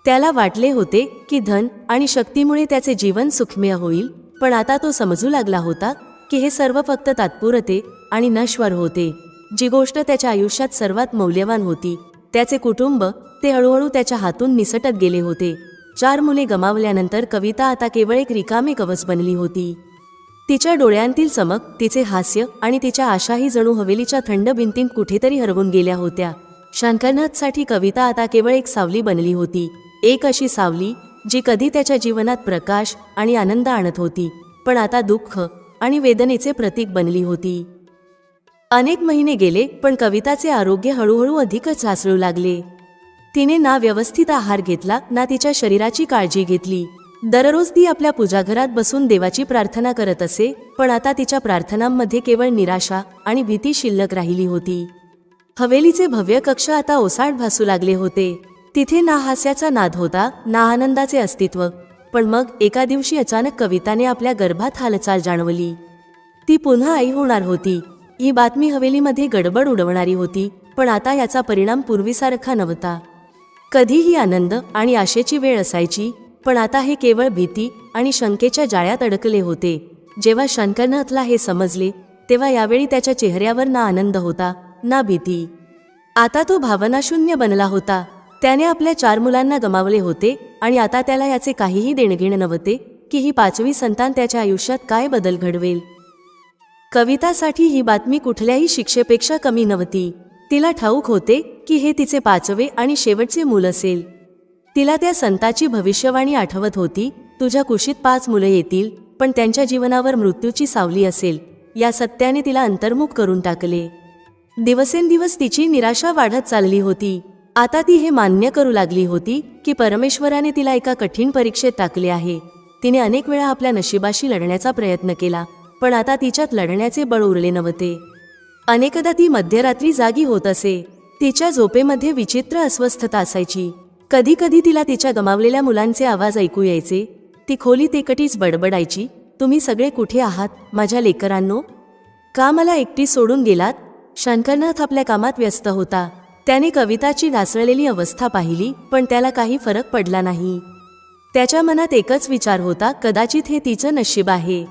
त्याला वाटले होते की धन आणि शक्तीमुळे त्याचे जीवन सुखमय होईल, पण आता तो समजू लागला होता की हे सर्व फक्त तात्पुरते आणि नश्वर होते. जी गोष्ट त्याच्या आयुष्यात सर्वात मौल्यवान होती, त्याचे कुटुंब, ते हळूहळू त्याच्या हातून निसटत गेले होते. 4 मुले गमावल्यानंतर कविता आता केवळ एक रिकामे कवच बनली होती. तिच्या डोळ्यांतील चमक, तिचे हास्य आणि तिच्या आशाही जणू हवेलीच्या थंड भिंतीत कुठेतरी हरवून गेल्या होत्या. शंकरनाथसाठी कविता आता केवळ एक सावली बनली होती. एक अशी सावली जी कधी त्याच्या जीवनात प्रकाश आणि आनंद आणत होती, पण आता दुःख आणि वेदनेचे प्रतीक बनली होती. अनेक महिने गेले, पण कविताचे आरोग्य हळूहळू अधिकच ढासळू लागले. तिने ना व्यवस्थित आहार घेतला, ना तिच्या शरीराची काळजी घेतली. दररोज ती आपल्या पूजाघरात बसून देवाची प्रार्थना करत असे, पण आता तिच्या प्रार्थनांमध्ये केवळ निराशा आणि भीती शिल्लक राहिली होती. हवेलीचे भव्य कक्ष आता ओसाड भासू लागले होते. तिथे ना हास्याचा नाद होता, ना आनंदाचे अस्तित्व. पण मग एका दिवशी अचानक कविताने आपल्या गर्भात हालचाल जाणवली. ती पुन्हा आई होणार होती. ही बातमी हवेलीमध्ये गडबड उडवणारी होती, पण आता याचा परिणाम पूर्वीसारखा नव्हता. कधीही आनंद आणि आशेची वेळ असायची, पण आता हे केवळ भीती आणि शंकेच्या जाळ्यात अडकले होते. जेव्हा शंकरनाथला हे समजले, तेव्हा यावेळी त्याच्या चेहऱ्यावर ना आनंद होता, ना भीती. आता तो भावनाशून्य बनला होता. त्याने आपल्या 4 मुलांना गमावले होते आणि आता त्याला याचे काहीही देणघेण नव्हते की ही 5वी संतान त्याच्या आयुष्यात काय बदल घडवेल. कवितासाठी ही बातमी कुठल्याही शिक्षेपेक्षा कमी नव्हती. तिला ठाऊक होते की हे तिचे 5वे आणि शेवटचे मूल असेल. तिला त्या संताची भविष्यवाणी आठवत होती, तुझ्या कुशीत 5 मुलं येतील, पण त्यांच्या जीवनावर मृत्यूची सावली असेल. या सत्याने तिला अंतर्मुख करून टाकले. दिवसेंदिवस तिची निराशा वाढत चालली होती. आता ती हे मान्य करू लागली होती की परमेश्वराने तिला एका कठीण परीक्षेत टाकले आहे. तिने अनेक वेळा आपल्या नशिबाशी लढण्याचा प्रयत्न केला, पण आता तिच्यात लढण्याचे बळ उरले नव्हते. अनेकदा ती मध्यरात्री जागी होत असे. तिच्या झोपेमध्ये विचित्र अस्वस्थता असायची. कधी कधी तिला तिच्या गमावलेल्या मुलांचे आवाज ऐकू यायचे. ती खोलीत एकटीच बडबडायची, तुम्ही सगळे कुठे आहात माझ्या लेकरांनो? का मला एकटी सोडून गेलात? शंकरनाथ आपल्या कामात व्यस्त होता. त्याने कविताची ढासळलेली अवस्था पाहिली, पण त्याला काही फरक पडला नाही. त्याच्या मनात एकच विचार होता, कदाचित हे तिचं नशीब आहे.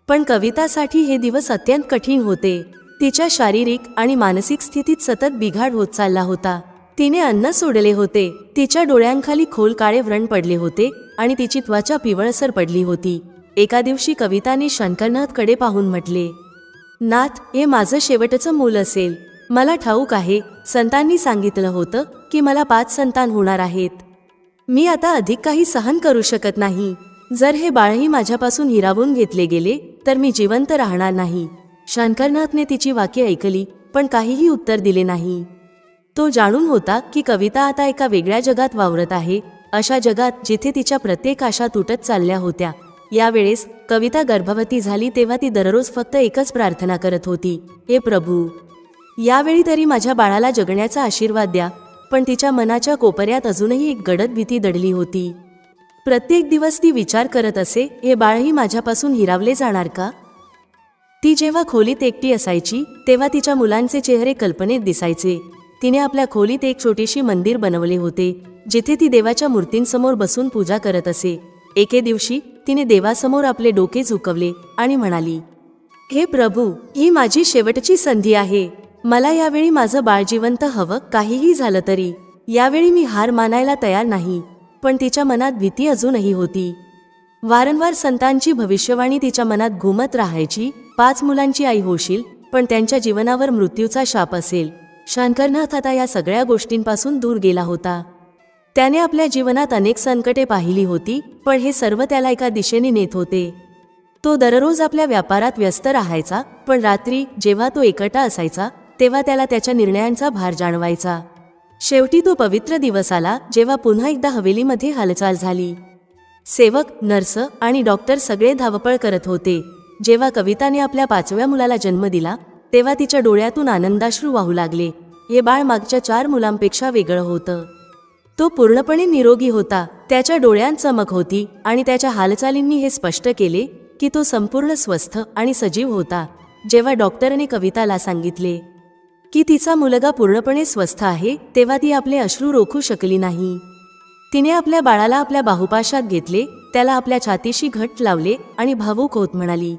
पण कवितासाठी हे दिवस अत्यंत कठीण होते. तिच्या शारीरिक आणि मानसिक स्थितीत सतत बिघाड होत चालला होता. तिने अन्न सोडले होते. तिच्या डोळ्यांखाली खोल काळे व्रण पडले होते आणि तिची त्वचा पिवळसर पडली होती. एका दिवशी कविताने शंकरनाथकडे पाहून म्हटले, नाथ, हे माझं शेवटचं मूल असेल. मला ठाऊक आहे, संतांनी सांगितलं होतं की मला 5 संतान होणार आहेत. मी आता अधिक काही सहन करू शकत नाही. जर हे बाळही माझ्यापासून हिरावून घेतले गेले तर मी जिवंत राहणार नाही. शंकरनाथने तिची वाक्य ऐकली, पण काहीही उत्तर दिले नाही. तो जाणून होता की कविता आता एका वेगळ्या जगात वावरत आहे, अशा जगात जिथे तिच्या प्रत्येक आशा तुटत चालल्या होत्या. यावेळेस कविता गर्भवती झाली तेव्हा ती दररोज फक्त एकच प्रार्थना करत होती, हे प्रभू, यावेळी तरी माझ्या बाळाला जगण्याचा आशीर्वाद द्या. पण तिच्या मनाच्या कोपऱ्यात अजूनही एक गडद भीती दडली होती. प्रत्येक दिवस ती विचार करत असे, हे बाळही माझ्यापासून हिरावले जाणार का? ती जेव्हा खोलीत एकटी असायची तेव्हा तिच्या मुलांचे चेहरे कल्पनेत दिसायचे. तिने आपल्या खोलीत एक छोटीशी मंदिर बनवले होते, जिथे ती देवाच्या मूर्तींसमोर बसून पूजा करत असे. एके दिवशी तिने देवासमोर आपले डोके झुकवले आणि म्हणाली, हे प्रभू, ही माझी शेवटची संधी आहे. मला यावेळी माझं बाळ जिवंत हवं, काहीही झालं तरी. यावेळी मी हार मानायला तयार नाही. पण तिच्या मनात भीती अजूनही होती. वारंवार संतांची भविष्यवाणी तिच्या मनात घुमत राहायची, 5 मुलांची आई होशील, पण त्यांच्या जीवनावर मृत्यूचा शाप असेल. शंकरनाथ आता या सगळ्या गोष्टींपासून दूर गेला होता. त्याने आपल्या जीवनात अनेक संकटे पाहिली होती, पण हे सर्व त्याला एका दिशेने नेत होते. तो दररोज आपल्या व्यापारात व्यस्त राहायचा, पण रात्री जेव्हा तो एकटा असायचा तेव्हा त्याला त्याच्या निर्णयांचा भार जाणवायचा. शेवटी तो पवित्र दिवस आला जेव्हा पुन्हा एकदा हवेलीमध्ये हालचाल झाली. सेवक, नर्स आणि डॉक्टर सगळे धावपळ करत होते. जेव्हा कविताने आपल्या 5व्या मुलाला जन्म दिला तेव्हा तिच्या डोळ्यातून आनंदाश्रू वाहू लागले. हे बाळ मागच्या 4 मुलांपेक्षा वेगळं होतं. तो पूर्णपणे निरोगी होता, त्याच्या डोळ्यांत चमक होती आणि त्याच्या हालचालींनी हे स्पष्ट केले की तो संपूर्ण स्वस्थ आणि सजीव होता. जेव्हा डॉक्टरने कविताला सांगितले की तिचा मुलगा पूर्णपणे स्वस्थ आहे तेव्हा ती आपले अश्रू रोखू शकली नाही. तिने आपल्या बाळाला आपल्या बाहुपाशात घेतले, त्याला आपल्या छातीशी घट्ट लावले आणि भावूक होत म्हणाली,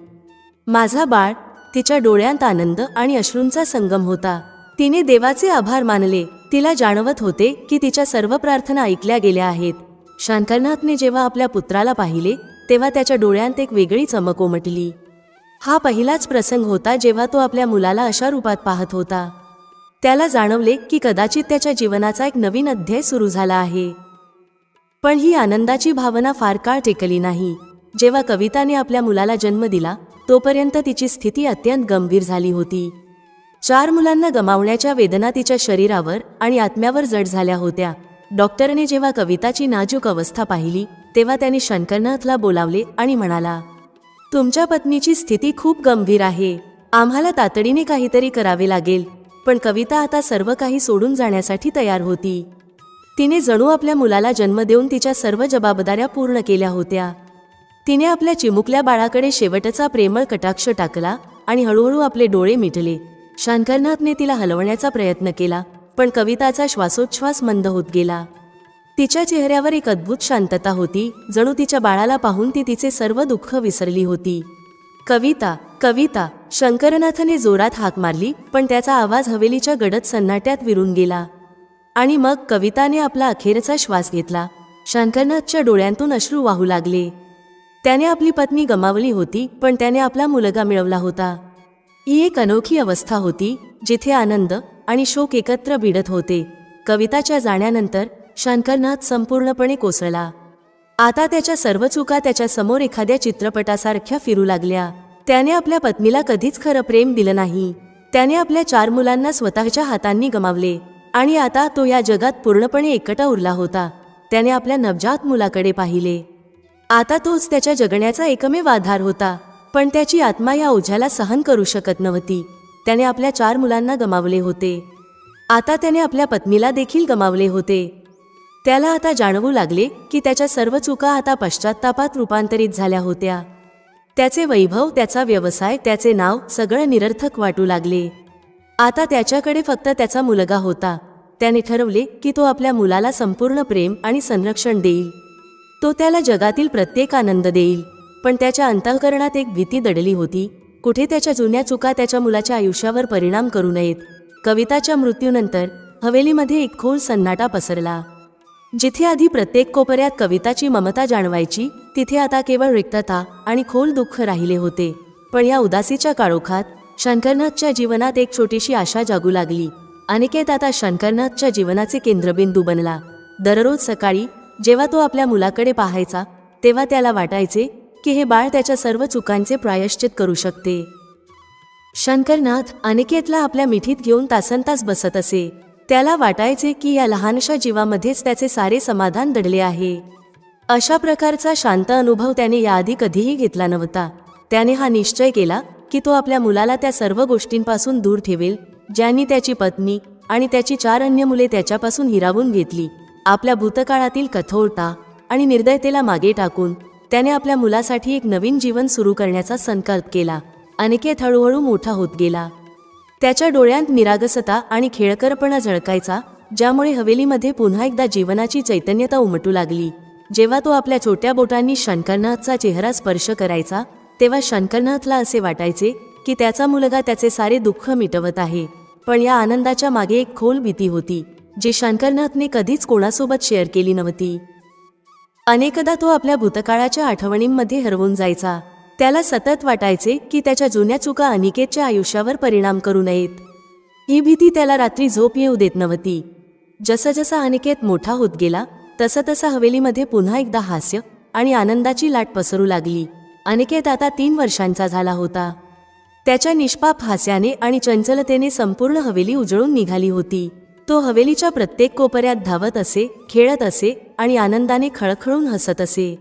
माझा बाळ. तिच्या डोळ्यांत आनंद आणि अश्रूंचा संगम होता. तिने देवाचे आभार मानले. तिला जाणवत होते की तिच्या सर्व प्रार्थना ऐकल्या गेल्या आहेत. शंकरनाथने जेव्हा आपल्या पुत्राला पाहिले तेव्हा त्याच्या डोळ्यांत एक वेगळी चमक उमटली. हा पहिलाच प्रसंग होता जेव्हा तो आपल्या मुलाला अशा रूपात पाहत होता. त्याला जाणवले की कदाचित त्याच्या जीवनाचा एक नवीन अध्याय सुरू झाला आहे. पण ही आनंदाची भावना फार काळ टिकली नाही. जेव्हा कविताने आपल्या मुलाला जन्म दिला तोपर्यंत तिची स्थिती अत्यंत गंभीर झाली होती. 4 मुलांना गमावण्याच्या वेदना तिच्या शरीरावर आणि आत्म्यावर जड झाल्या होत्या. डॉक्टरने जेव्हा कविताची नाजूक अवस्था पाहिली तेव्हा त्याने शंकरनाथला बोलावले आणि म्हणाला, तुमच्या पत्नीची स्थिती खूप गंभीर आहे. आम्हाला तातडीने काहीतरी करावे लागेल. पण कविता आता सर्व काही सोडून जाण्यासाठी तयार होती. तिने जणू आपल्या मुलाला जन्म देऊन तिच्या सर्व जबाबदाऱ्या पूर्ण केल्या होत्या. तिने आपल्या चिमुकल्या बाळाकडे शेवटचा प्रेमळ कटाक्ष टाकला आणि हळूहळू आपले डोळे मिटले. शंकरनाथने तिला हलवण्याचा प्रयत्न केला, पण कविताचा श्वासोच्छ्वास मंद होत गेला. तिच्या चेहऱ्यावर एक अद्भुत शांतता होती, जणू तिच्या बाळाला पाहून ती तिचे सर्व दुःख विसरली होती. कविता, कविता, शंकरनाथने जोरात हाक मारली, पण त्याचा आवाज हवेलीच्या गडद सन्नाट्यात विरून गेला. आणि मग कविताने आपला अखेरचा श्वास घेतला. शंकरनाथच्या डोळ्यांतून अश्रू वाहू लागले. त्याने आपली पत्नी गमावली होती, पण त्याने आपला मुलगा मिळवला होता. ही एक अनोखी अवस्था होती जिथे आनंद आणि शोक एकत्र भिडत होते. कविताच्या जाण्यानंतर शंकरनाथ संपूर्णपणे कोसळला. आता त्याच्या सर्व चुका त्याच्या समोर एखाद्या चित्रपटासारख्या फिरू लागल्या. त्याने आपल्या पत्नीला कधीच खरं प्रेम दिलं नाही. त्याने आपल्या 4 मुलांना स्वतःच्या हातांनी गमावले आणि आता तो या जगात पूर्णपणे एकटा उरला होता. त्याने आपल्या नवजात मुलाकडे पाहिले. आता तोच त्याच्या जगण्याचा एकमेव आधार होता, पण त्याची आत्मा या ओझ्याला सहन करू शकत नव्हती. त्याने आपल्या 4 मुलांना गमावले होते. आता त्याने आपल्या पत्नीला देखील गमावले होते. त्याला आता जाणवू लागले की त्याच्या सर्व चुका आता पश्चात्तापात रूपांतरित झाल्या होत्या. त्याचे वैभव, त्याचा व्यवसाय, त्याचे नाव सगळं निरर्थक वाटू लागले. आता त्याच्याकडे फक्त त्याचा मुलगा होता. त्याने ठरवले की तो आपल्या मुलाला संपूर्ण प्रेम आणि संरक्षण देईल. तो त्याला जगातील प्रत्येक आनंद देईल. पण त्याच्या अंतःकरणात एक भीती दडली होती. कुठे त्याच्या जुन्या चुका त्याच्या मुलाच्या आयुष्यावर परिणाम करू नयेत. कविताच्या मृत्यूनंतर हवेलीमध्ये एक खोल सन्नाटा पसरला. जिथे आधी प्रत्येक कोपऱ्यात कविताची ममता जाणवायची, तिथे आता केवळ रिक्तता आणि खोल दुःख राहिले होते. पण या उदासीच्या काळोखात शंकरनाथच्या जीवनात एक छोटीशी आशा जागू लागली. अनिकेत आता शंकरनाथच्या जीवनाचे केंद्रबिंदू बनला. दररोज सकाळी जेव्हा तो आपल्या मुलाकडे पाहायचा तेव्हा त्याला वाटायचे की हे बाळ त्याच्या सर्व चुकांचे प्रायश्चित करू शकते. शंकरनाथ अनिकेतला आपल्या मिठीत घेऊन तासनतास बसत असे. त्याला वाटायचे की या लहानशा जीवामध्येच त्याचे सारे समाधान दडले आहे. अशा प्रकारचा शांत अनुभव त्याने याआधी कधीही घेतला नव्हता. त्याने हा निश्चय केला की तो आपल्या मुलाला त्या सर्व गोष्टींपासून दूर ठेवेल ज्यांनी त्याची पत्नी आणि त्याची 4 अन्य मुले त्याच्यापासून हिरावून घेतली. आपल्या भूतकाळातील कठोरता आणि निर्दयतेला मागे टाकून त्याने आपल्या मुलासाठी एक नवीन जीवन सुरू करण्याचा संकल्प केला. अनिकेत हळूहळू मोठा होत गेला. त्याच्या डोळ्यांत निरागसता आणि खेळकरपणा झळकायचा, ज्यामुळे हवेलीमध्ये पुन्हा एकदा जीवनाची चैतन्यता उमटू लागली. जेव्हा तो आपल्या छोट्या बोटांनी शंकरनाथचा चेहरा स्पर्श करायचा, तेव्हा शंकरनाथला असे वाटायचे की त्याचा मुलगा त्याचे सारे दुःख मिटवत आहे. पण या आनंदाच्या मागे एक खोल भीती होती, जी शंकरनाथने कधीच कोणासोबत शेअर केली नव्हती. अनेकदा तो आपल्या भूतकाळाच्या आठवणींमध्ये हरवून जायचा. त्याला सतत वाटायचे की त्याच्या जुन्या चुका अनिकेतच्या आयुष्यावर परिणाम करू नयेत. ही भीती त्याला रात्री झोप येऊ देत नव्हती. जसं अनिकेत मोठा होत गेला तसं हवेलीमध्ये पुन्हा एकदा हास्य आणि आनंदाची लाट पसरू लागली. अनिकेत आता 3 वर्षांचा झाला होता. त्याच्या निष्पाप हास्याने आणि चंचलतेने संपूर्ण हवेली उजळून निघाली होती. तो हवेलीच्या प्रत्येक कोपऱ्यात धावत असे, खेळत असे आणि आनंदाने खळखळून हसत असे.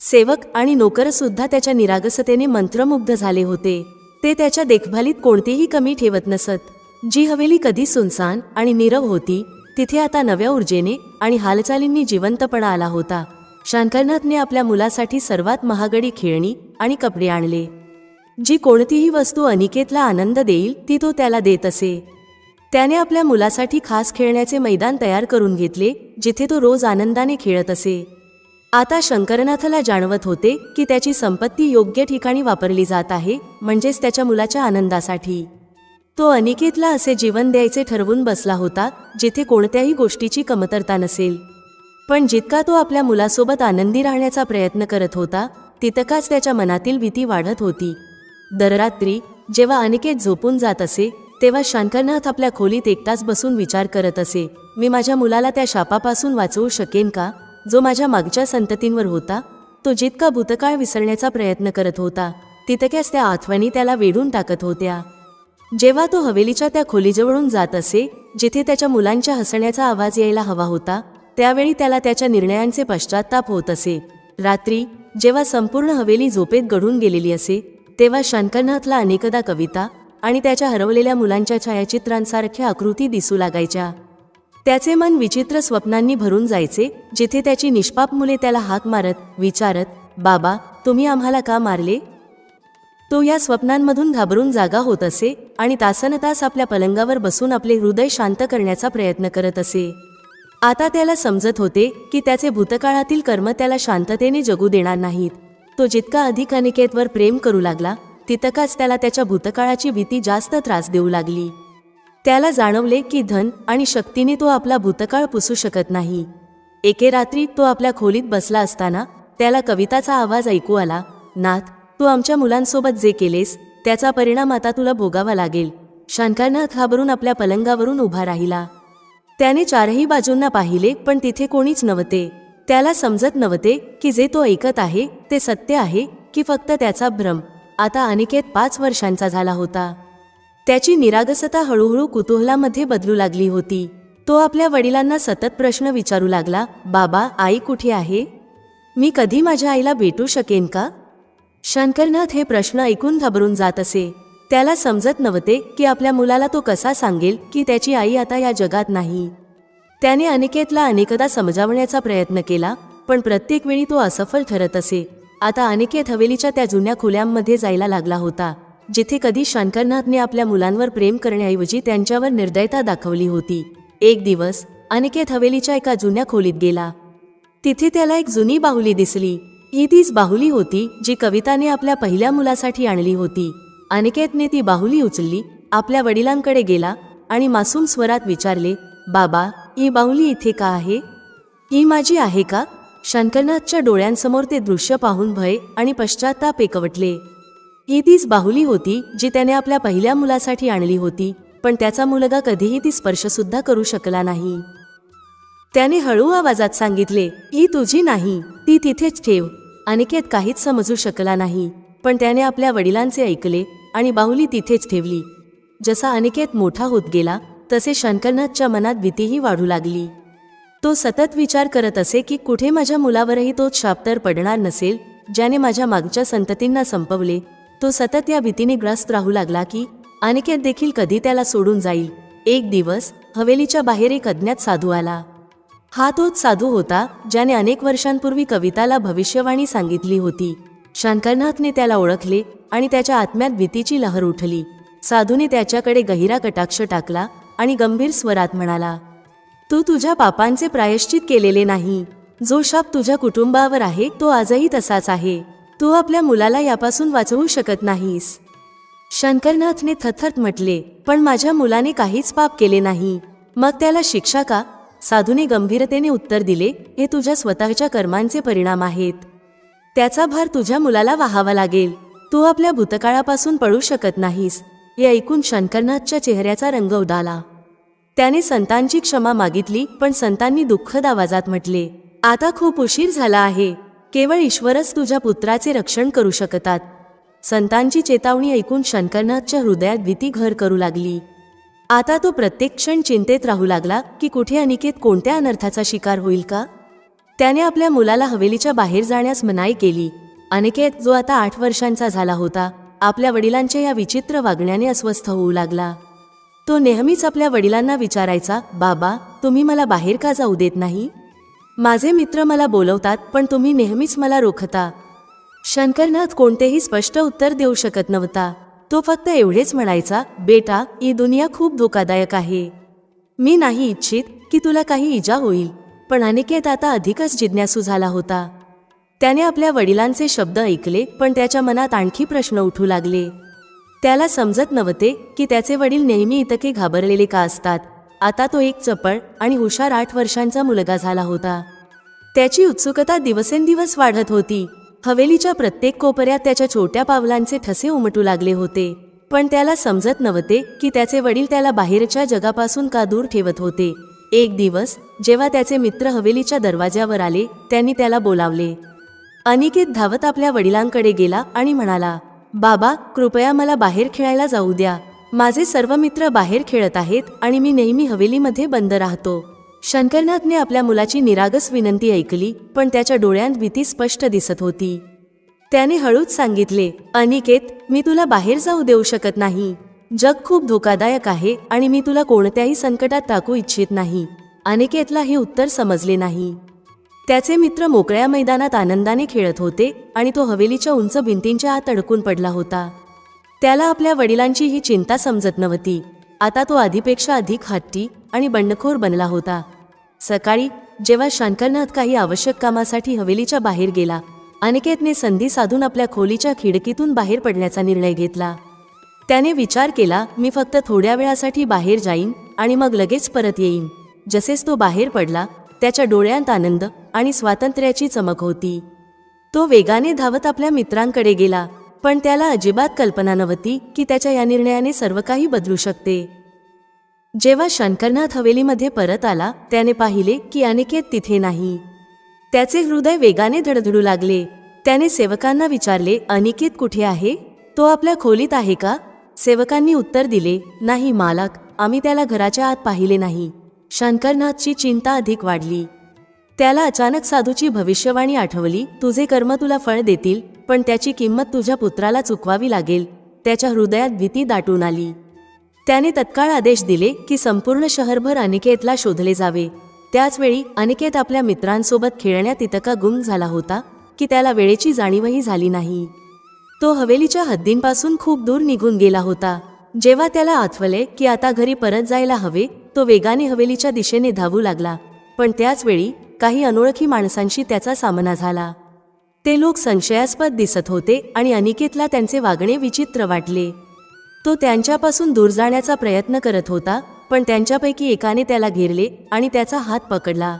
सेवक आणि नोकरसुद्धा त्याच्या निरागसतेने मंत्रमुग्ध झाले होते. ते त्याच्या देखभालीत कोणतीही कमी ठेवत नसत. जी हवेली कधी सुनसान आणि नीरव होती, तिथे आता नव्या ऊर्जेने आणि हालचालींनी जिवंतपणा आला होता. शंकरनाथने आपल्या मुलासाठी सर्वात महागडी खेळणी आणि कपडे आणले. जी कोणतीही वस्तू अनिकेतला आनंद देईल ती तो त्याला देत असे. त्याने आपल्या मुलासाठी खास खेळण्याचे मैदान तयार करून घेतले, जिथे तो रोज आनंदाने खेळत असे. आता शंकरनाथला जाणवत होते की त्याची संपत्ती योग्य ठिकाणी वापरली जात आहे, म्हणजेच त्याच्या मुलाच्या आनंदासाठी. तो अनिकेतला असे जीवन द्यायचे ठरवून बसला होता, जिथे कोणत्याही गोष्टीची कमतरता नसेल. पण जितका तो आपल्या मुलासोबत आनंदी राहण्याचा प्रयत्न करत होता, तितकाच त्याच्या मनातील भीती वाढत होती. दररात्री जेव्हा अनिकेत झोपून जात असे, तेव्हा शंकरनाथ आपल्या खोलीत एकटाच बसून विचार करत असे, मी माझ्या मुलाला त्या शापापासून वाचवू शकेन का, जो माझ्या मागच्या संततींवर होता. तो जितका भूतकाळ विसरण्याचा प्रयत्न करत होता, तितक्याच त्या आठवणी त्याला वेढून टाकत होत्या. जेव्हा तो हवेलीच्या त्या खोलीजवळून जात असे, जिथे त्याच्या मुलांच्या हसण्याचा आवाज यायला हवा होता, त्यावेळी त्याला त्याच्या निर्णयांचे पश्चात्ताप होत असे. रात्री जेव्हा संपूर्ण हवेली झोपेत गढून गेलेली असे, तेव्हा शंकरनाथला अनेकदा कविता आणि त्याच्या हरवलेल्या मुलांच्या छायाचित्रांसारख्या आकृती दिसू लागायच्या. त्याचे मन विचित्र स्वप्नांनी भरून जायचे, जिथे त्याची निष्पाप मुले त्याला हाक मारत विचारत, बाबा तुम्ही आम्हाला का मारले. तो या स्वप्नांमधून घाबरून जागा होत असे आणि तासनतास आपल्या पलंगावर बसून आपले हृदय शांत करण्याचा प्रयत्न करत असे. आता त्याला समजत होते की त्याचे भूतकाळातील कर्म त्याला शांततेने जगू देणार नाहीत. तो जितका अधिक अनिकेतवर प्रेम करू लागला, तितकाच त्याला त्याच्या भूतकाळाची भीती जास्त त्रास देऊ लागली. त्याला जाणवले की धन आणि शक्तीने तो आपला भूतकाळ पुसू शकत नाही. एके रात्री तो आपल्या खोलीत बसला असताना त्याला कविताचा आवाज ऐकू आला, नाथ तू आमच्या मुलांसोबत जे केलेस त्याचा परिणाम आता तुला भोगावा लागेल. शंकरनाथ घाबरून आपल्या पलंगावरून उभा राहिला. त्याने 4ही बाजूंना पाहिले, पण तिथे कोणीच नव्हते. त्याला समजत नव्हते की जे तो ऐकत आहे ते सत्य आहे की फक्त त्याचा भ्रम. आता अनिकेत 5 वर्षांचा झाला होता. त्याची निरागसता हळूहळू कुतूहलामध्ये बदलू लागली होती. तो आपल्या वडिलांना सतत प्रश्न विचारू लागला, बाबा आई कुठे आहे. मी कधी माझ्या आईला भेटू शकेन का. शंकरनाथ हे प्रश्न ऐकून घाबरून जात असे. त्याला समजत नव्हते की आपल्या मुलाला तो कसा सांगेल की त्याची आई आता या जगात नाही. त्याने अनिकेतला अनेकदा समजावण्याचा प्रयत्न केला, पण प्रत्येक वेळी तो असफल ठरत असे. आता अनिकेत हवेलीच्या त्या जुन्या खोल्यांमध्ये जायला लागला होता, जिथे कधी शंकरनाथने आपल्या मुलांवर प्रेम करण्याऐवजी त्यांच्यावर निर्दयता दाखवली होती. एक दिवस अनिकेत हवेलीच्या एका जुन्या खोलीत गेला. तिथे त्याला एक जुनी बाहुली दिसली. ही तीच बाहुली होती जी कविताने आपल्या पहिल्या मुलासाठी आणली होती. अनिकेतने ती बाहुली उचलली, आपल्या वडिलांकडे गेला आणि मासूम स्वरात विचारले, बाबा ही बाहुली इथे का आहे. ही माझी आहे का. शंकरनाथच्या डोळ्यांसमोर ते दृश्य पाहून भय आणि पश्चात्ताप एकवटले. ही तीच बाहुली होती जी त्याने आपल्या पहिल्या मुलासाठी आणली होती, पण त्याचा मुलगा कधीही ती स्पर्शसुद्धा करू शकला नाही. त्याने हळू आवाजात सांगितले, ही तुझी नाही, ती तिथेच ठेव. अनिकेत काहीच समजू शकला नाही, पण त्याने आपल्या वडिलांचे ऐकले आणि बाहुली तिथेच ठेवली. जसा अनिकेत मोठा होत गेला तसे शंकरनाथच्या मनात भीतीही वाढू लागली. तो सतत विचार करत असे की कुठे माझ्या मुलावरही तोच शाप तर पडणार नसेल ज्याने माझ्या मागच्या संततींना संपवले. तो सतत या भीतीने ग्रस्त राहू लागला की अनिकेत देखील कधी त्याला सोडून जाईल. एक दिवस हवेलीच्या बाहेर एक अज्ञात साधू आला. हा तोच साधू होता ज्याने अनेक वर्षांपूर्वी कविताला भविष्यवाणी सांगितली होती. शंकरनाथने त्याला ओळखले आणि त्याच्या आत्म्यात भीतीची लहर उठली. साधूने त्याच्याकडे गहिरा कटाक्ष टाकला आणि गंभीर स्वरात म्हणाला, तू तुझ्या पापांचे प्रायश्चित केलेले नाही. जो शाप तुझ्या कुटुंबावर आहे तो आजही तसाच आहे. तू आपल्या मुलाला यापासून वाचवू शकत नाहीस. शंकरनाथने थरथर म्हटले, पण माझ्या मुलाने काहीच पाप केले नाही, मग त्याला शिक्षा का? साधूने गंभीरतेने उत्तर दिले, हे तुझ्या स्वतःच्या कर्मांचे परिणाम आहेत. त्याचा भार तुझ्या मुलाला वाहावा लागेल. तू आपल्या भूतकाळापासून पळू शकत नाहीस. हे ऐकून शंकरनाथच्या चेहऱ्याचा रंग उडाला. त्याने संतांची क्षमा मागितली, पण संतांनी दुःखद आवाजात म्हटले, आता खूप उशीर झाला आहे. केवळ ईश्वरच तुझ्या पुत्राचे रक्षण करू शकतात. संतांची चेतावणी ऐकून शंकरनाथच्या हृदयात भीती घर करू लागली. आता तो प्रत्येक क्षण चिंतेत राहू लागला की कुठे अनिकेत कोणत्या अनर्थाचा शिकार होईल का. त्याने आपल्या मुलाला हवेलीच्या बाहेर जाण्यास मनाई केली. अनिकेत, जो आता 8 वर्षांचा झाला होता, आपल्या वडिलांच्या या विचित्र वागण्याने अस्वस्थ होऊ लागला. तो नेहमीच आपल्या वडिलांना विचारायचा, बाबा, तुम्ही मला बाहेर का जाऊ देत नाही? माझे मित्र मला बोलवतात, पण तुम्ही नेहमीच मला रोखता. शंकरनाथ कोणतेही स्पष्ट उत्तर देऊ शकत नव्हता. तो फक्त एवढेच म्हणायचा, बेटा, ही दुनिया खूप धोकादायक आहे. मी नाही इच्छित की तुला काही इजा होईल. पण अनिकेत आता अधिकच जिज्ञासू झाला होता. त्याने आपल्या वडिलांचे शब्द ऐकले, पण त्याच्या मनात आणखी प्रश्न उठू लागले. त्याला समजत नव्हते की त्याचे वडील नेहमी इतके घाबरलेले का असतात. आता तो एक चपळ आणि हुशार 8 वर्षांचा मुलगा झाला होता. त्याची उत्सुकता दिवसेंदिवस वाढत होती. हवेलीच्या प्रत्येक कोपऱ्यात त्याच्या छोट्या पावलांचे ठसे उमटू लागले होते. पण त्याला समजत नव्हते की त्याचे वडील त्याला बाहेरच्या जगापासून का दूर ठेवत होते. एक दिवस जेव्हा त्याचे मित्र हवेलीच्या दरवाज्यावर आले, त्यांनी त्याला बोलावले. अनिकेत धावत आपल्या वडिलांकडे गेला आणि म्हणाला, बाबा, कृपया मला बाहेर खेळायला जाऊ द्या. माझे सर्व मित्र बाहेर खेळत आहेत आणि मी नेहमी हवेलीमध्ये बंद राहतो. शंकरनाथने आपल्या मुलाची निरागस विनंती ऐकली, पण त्याच्या डोळ्यांत भीती स्पष्ट दिसत होती. त्याने हळूच सांगितले, अनिकेत, मी तुला बाहेर जाऊ देऊ शकत नाही. जग खूप धोकादायक आहे आणि मी तुला कोणत्याही संकटात टाकू इच्छित नाही. अनिकेतला हे उत्तर समजले नाही. त्याचे मित्र मोकळ्या मैदानात आनंदाने खेळत होते आणि तो हवेलीच्या उंच भिंतींच्या आत अडकून पडला होता. त्याला आपल्या वडिलांची ही चिंता समजत नव्हती. आता तो आधीपेक्षा अधिक हट्टी आणि बंडखोर बनला होता. सकाळी जेव्हा शंकरनाथ काही आवश्यक कामासाठी हवेलीच्या बाहेर गेला, अनिकेतने संधी साधून आपल्या खोलीच्या खिडकीतून बाहेर पडण्याचा निर्णय घेतला. त्याने विचार केला, मी फक्त थोड्या वेळासाठी बाहेर जाईन आणि मग लगेच परत येईन. जसेच तो बाहेर पडला, त्याच्या डोळ्यांत आनंद आणि स्वातंत्र्याची चमक होती. तो वेगाने धावत आपल्या मित्रांकडे गेला, पण त्याला अजिबात कल्पना नव्हती की त्याच्या या निर्णयाने सर्व काही बदलू शकते. जेव्हा शंकरनाथ हवेलीमध्ये परत आला, त्याने पाहिले की अनिकेत तिथे नाही. त्याचे हृदय वेगाने धडधडू लागले. त्याने सेवकांना विचारले, अनिकेत कुठे आहे? तो आपल्या खोलीत आहे का? सेवकांनी उत्तर दिले, नाही मालक, आम्ही त्याला घराच्या आत पाहिले नाही. शंकरनाथची चिंता अधिक वाढली. त्याला अचानक साधूची भविष्यवाणी आठवली, तुझे कर्म तुला फळ देतील, पण त्याची किंमत तुझ्या पुत्राला चुकवावी लागेल. त्याच्या हृदयात भीती दाटून आली. त्याने तत्काळ आदेश दिले की संपूर्ण शहरभर अनिकेतला शोधले जावे. त्याचवेळी अनिकेत आपल्या मित्रांसोबत खेळण्यात इतका गुंग झाला होता की त्याला वेळेची जाणीवही झाली नाही. तो हवेलीच्या हद्दींपासून खूप दूर निघून गेला होता. जेव्हा त्याला आठवले की आता घरी परत जायला हवे, तो वेगाने हवेलीच्या दिशेने धावू लागला. पण त्याच वेळी काही अनोळखी माणसांशी त्याचा सामना झाला. ते लोक संशयास्पद दिसत होते आणि अनिकेतला त्यांचे वागणे विचित्र वाटले. तो त्यांच्यापासून दूर जाण्याचा प्रयत्न करत होता, पण त्यांच्यापैकी एकाने त्याला घेरले आणि त्याचा हात पकडला.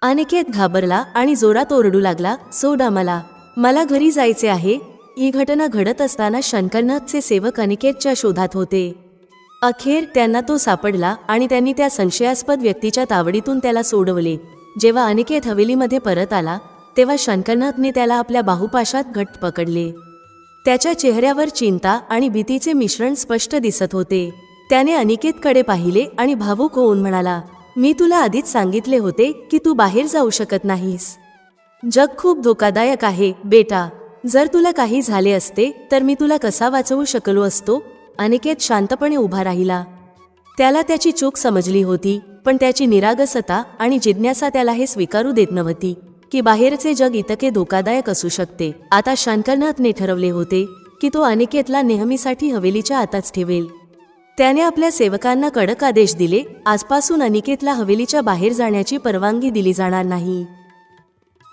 अनिकेत घाबरला आणि जोरात ओरडू लागला, सोडा मला, मला घरी जायचे आहे. ही घटना घडत असताना शंकरनाथचे सेवक अनिकेतच्या शोधात होते. अखेर त्यांना तो सापडला आणि त्यांनी त्या संशयास्पद व्यक्तीच्या तावडीतून त्याला सोडवले. जेव्हा अनिकेत हवेलीमध्ये परत आला, तेव्हा शंकरनाथने त्याला आपल्या बाहुपाशात घट्ट पकडले. त्याच्या चेहऱ्यावर चिंता आणि भीतीचे मिश्रण स्पष्ट दिसत होते. त्याने अनिकेतकडे पाहिले आणि भावूक होऊन म्हणाला, मी तुला आधीच सांगितले होते की तू बाहेर जाऊ शकत नाहीस. जग खूप धोकादायक आहे बेटा. जर तुला काही झाले असते तर मी तुला कसा वाचवू शकलो असतो. अनिकेत शांतपणे उभा राहिला. त्याला त्याची चूक समजली होती, पण त्याची निरागसता आणि जिज्ञासा त्याला हे स्वीकारू देत नव्हती की बाहेरचे जग इतके धोकादायक असू शकते. आता शंकरनाथने ठरवले होते की तो अनिकेतला नेहमीसाठी हवेलीच्या आतच ठेवेल. त्याने आपल्या सेवकांना कडक आदेश दिले, आजपासून अनिकेतला हवेलीच्या बाहेर जाण्याची परवानगी दिली जाणार नाही.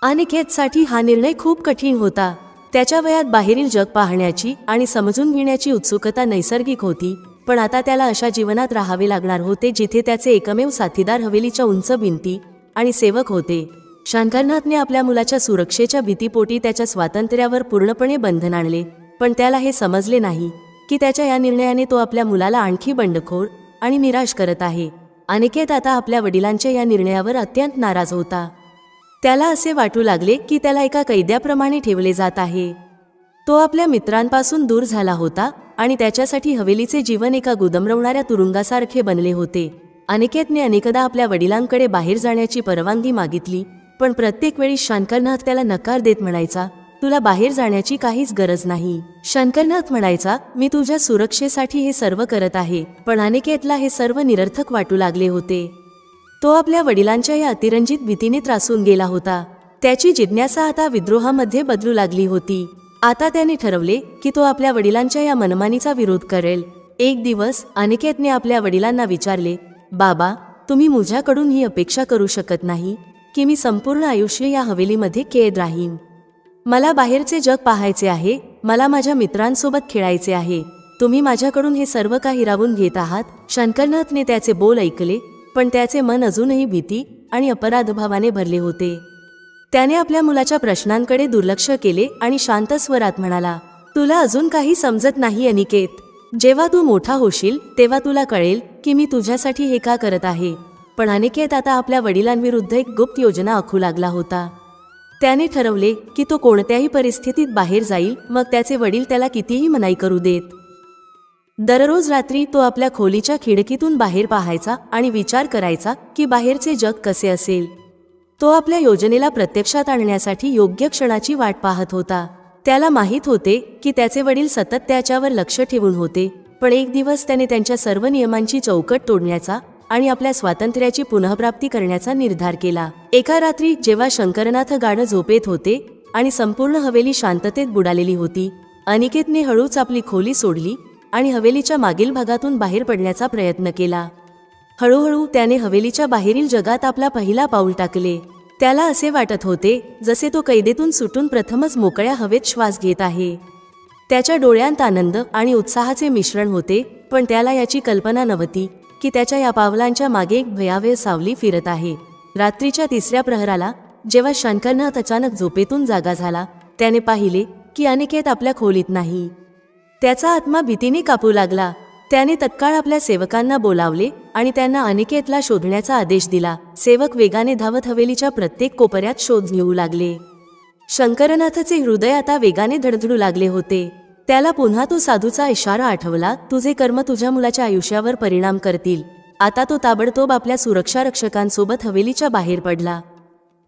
अनिकेतसाठी हा निर्णय खूप कठीण होता. त्याच्या वयात बाहेरील जग पाहण्याची आणि समजून घेण्याची उत्सुकता नैसर्गिक होती, पण आता त्याला अशा जीवनात राहावे लागणार होते जिथे त्याचे एकमेव साथीदार हवेलीच्या उंच भिंती आणि सेवक होते. शंकरनाथने आपल्या मुलाच्या सुरक्षेच्या भीतीपोटी त्याच्या स्वातंत्र्यावर पूर्णपणे बंधन आणले, पण त्याला हे समजले नाही की त्याच्या या निर्णयाने तो आपल्या मुलाला आणखी बंडखोर आणि निराश करत आहे. अनिकेत आता आपल्या वडिलांच्या या निर्णयावर अत्यंत नाराज होता. त्याला असे वाटू लागले की त्याला एका कैद्याप्रमाणे ठेवले जात आहे. तो आपल्या मित्रांपासून दूर झाला होता आणि त्याच्यासाठी हवेलीचे जीवन एका गुदमरवणाऱ्या तुरुंगासारखे बनले होते. अनिकेतने अनेकदा आपल्या वडिलांकडे बाहेर जाण्याची परवानगी मागितली, पण प्रत्येक वेळी शंकरनाथ त्याला नकार देत म्हणायचा, तुला बाहेर जाण्याची काहीच गरज नाही. शंकरनाथ म्हणायचा, मी तुझ्या सुरक्षेसाठी हे सर्व करत आहे. पण अनिकेतला हे सर्व निरर्थक वाटू लागले होते. तो आपल्या वडिलांच्या या अतिरंजित भीतीने त्रासून गेला होता. त्याची जिज्ञासा आता विद्रोहामध्ये बदलू लागली होती. आता त्याने ठरवले की तो आपल्या वडिलांच्या या मनमानीचा विरोध करेल. एक दिवस अनिकेतने आपल्या वडिलांना विचारले, बाबा, तुम्ही माझ्याकडून ही अपेक्षा करू शकत नाही की मी संपूर्ण आयुष्य या हवेलीमध्ये कैद राहीन. मला बाहेरचे जग पाहायचे आहे. मला माझ्या मित्रांसोबत खेळायचे आहे. तुम्ही माझ्याकडून हे सर्व काही हिरावून घेत आहात. शंकरनाथने त्याचे बोल ऐकले, पण त्याचे मन अजूनही भीती आणि अपराधभावाने भरले होते. त्याने आपल्या मुलाच्या प्रश्नांकडे दुर्लक्ष केले आणि शांत स्वरात म्हणाला, तुला अजून काही समजत नाही अनिकेत. जेव्हा तू मोठा होशील तेव्हा तुला कळेल की मी तुझ्यासाठी हे का करत आहे. पण अनिकेत आता आपल्या वडिलांविरुद्ध एक गुप्त योजना आखू लागला होता. त्याने ठरवले की तो कोणत्याही परिस्थितीत बाहेर जाईल, मग त्याचे वडील त्याला कितीही मनाई करू देत. दररोज रात्री तो आपल्या खोलीच्या खिडकीतून बाहेर पाहायचा आणि विचार करायचा की बाहेरचे जग कसे असेल. तो आपल्या योजनेला प्रत्यक्षात आणण्यासाठी योग्य क्षणाची वाट पाहत होता. त्याला माहीत होते की त्याचे वडील सतत त्याच्यावर लक्ष ठेवून होते, पण एक दिवस त्याने त्यांच्या सर्व नियमांची चौकट तोडण्याचा आणि आपल्या स्वातंत्र्याची पुनःप्राप्ती करण्याचा निर्धार केला. एका रात्री जेव्हा शंकरनाथ गाढ झोपेत होते आणि संपूर्ण हवेली शांततेत बुडालेली होती, अनिकेतने हळूच आपली खोली सोडली आणि हवेलीच्या मागील भागातून बाहेर पडण्याचा प्रयत्न केला. हळूहळू त्याने हवेलीच्या बाहेरील जगात आपला पहिला पाऊल टाकले. त्याला असे वाटत होते जसे तो कैदेतून सुटून प्रथमच मोकळ्या हवेत श्वास घेत आहे. त्याच्या डोळ्यांत आनंद आणि उत्साहाचे मिश्रण होते, पण त्याला याची कल्पना नव्हती की त्याच्या या पावलांच्या मागे एक भयावह सावली फिरत आहे. रात्रीच्या 3ऱ्या प्रहराला जेव्हा शंकरनाथ अचानक झोपेतून जागा झाला, त्याने पाहिले की अनिकेत आपल्या खोलीत नाही. त्याचा आत्मा भीतीने कापू लागला. त्याने तत्काळ आपल्या सेवकांना बोलावले आणि त्यांना अनिकेतला शोधण्याचा आदेश दिला. सेवक वेगाने धावत हवेलीच्या प्रत्येक कोपऱ्यात शोध घेऊ लागले. शंकरनाथचे हृदय आता वेगाने धडधडू लागले होते. त्याला पुन्हा तो साधूचा इशारा आठवला, तुझे कर्म तुझ्या मुलाच्या आयुष्यावर परिणाम करतील. आता तो ताबडतोब आपल्या सुरक्षा रक्षकांसोबत हवेलीच्या बाहेर पडला.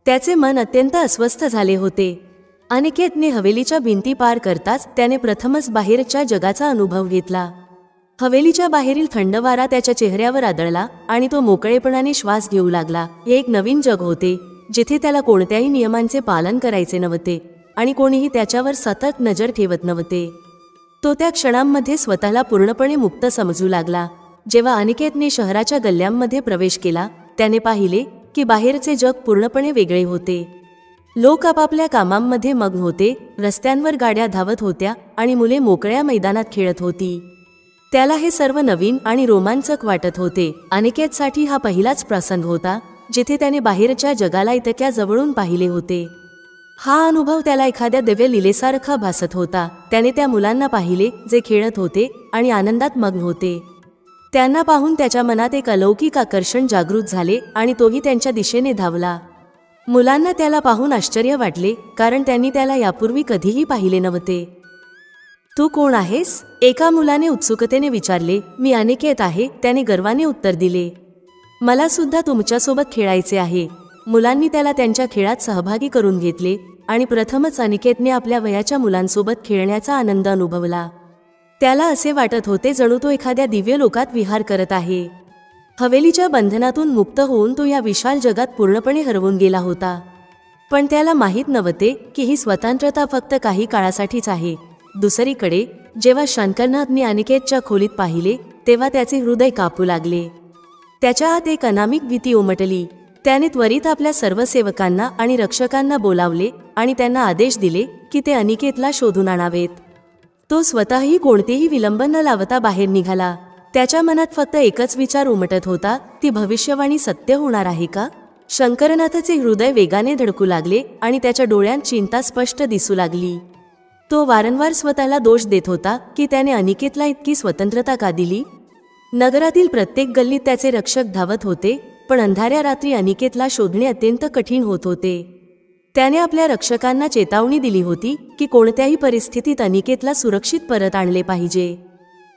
त्याचे मन अत्यंत अस्वस्थ झाले होते. अनिकेतने हवेलीच्या भिंती पार करताच त्याने प्रथमच बाहेरच्या जगाचा अनुभव घेतला. हवेलीच्या बाहेरील थंड वारा त्याच्या चेहऱ्यावर आदळला आणि तो मोकळेपणाने श्वास घेऊ लागला. हे एक नवीन जग होते जिथे त्याला कोणत्याही नियमांचे पालन करायचे नव्हते आणि कोणीही त्याच्यावर सतत नजर ठेवत नव्हते. तो त्या क्षणांमध्ये स्वतःला पूर्णपणे मुक्त समजू लागला. जेव्हा अनिकेतने शहराच्या गल्ल्यांमध्ये प्रवेश केला, त्याने पाहिले की बाहेरचे जग पूर्णपणे वेगळे होते. लोक आपापल्या कामांमध्ये मग्न होते. रस्त्यांवर गाड्या धावत होत्या आणि मुले मोकळ्या मैदानात खेळत होती. त्याला हे सर्व नवीन आणि रोमांचक वाटत होते. अनिकेतसाठी हा पहिलाच प्रसंग होता जिथे त्याने बाहेरच्या जगाला इतक्या जवळून पाहिले होते. हा अनुभव त्याला एखाद्या दिव्य लीलेसारखा भासत होता. त्याने त्या मुलांना पाहिले जे खेळत होते आणि आनंदात मग्न होते. त्यांना पाहून त्याच्या मनात एक अलौकिक आकर्षण जागृत झाले आणि तोही त्यांच्या दिशेने धावला. मुलांना त्याला पाहून आश्चर्य वाटले, कारण त्यांनी त्याला यापूर्वी कधीही पाहिले नव्हते. तू कोण आहेस? एका मुलाने उत्सुकतेने विचारले. मी अनिकेत आहे, त्याने गर्वाने उत्तर दिले. मला सुद्धा तुमच्यासोबत खेळायचे आहे. मुलांनी त्याला त्यांच्या खेळात सहभागी करून घेतले आणि प्रथमच अनिकेतने आपल्या वयाच्या मुलांसोबत खेळण्याचा आनंद अनुभवला. त्याला असे वाटत होते जणू तो एखाद्या दिव्य लोकात विहार करत आहे. हवेलीच्या बंधनातून मुक्त होऊन तो या विशाल जगात पूर्णपणे हरवून गेला होता. पण त्याला माहीत नव्हते की ही स्वतंत्रता फक्त काही काळासाठीच आहे. दुसरीकडे जेव्हा शंकरनाथने अनिकेतच्या खोलीत पाहिले तेव्हा त्याचे हृदय कापू लागले. त्याच्या आत एक अनामिक भीती उमटली. त्याने त्वरित आपल्या सर्व सेवकांना आणि रक्षकांना बोलावले आणि त्यांना आदेश दिले की ते अनिकेतला शोधून आणावेत. तो स्वतःही कोणतेही विलंब न लावता बाहेर निघाला. त्याच्या मनात फक्त एकच विचार उमटत होता, ती भविष्यवाणी सत्य होणार आहे का? शंकरनाथचे हृदय वेगाने धडकू लागले आणि त्याच्या डोळ्यांत चिंता स्पष्ट दिसू लागली. तो वारंवार स्वतःला दोष देत होता की त्याने अनिकेतला इतकी स्वतंत्रता का दिली. नगरातील प्रत्येक गल्लीत त्याचे रक्षक धावत होते, पण अंधाऱ्या रात्री अनिकेतला शोधणे अत्यंत कठीण होत होते. त्याने आपल्या रक्षकांना चेतावणी दिली होती की कोणत्याही परिस्थितीत अनिकेतला सुरक्षित परत आणले पाहिजे.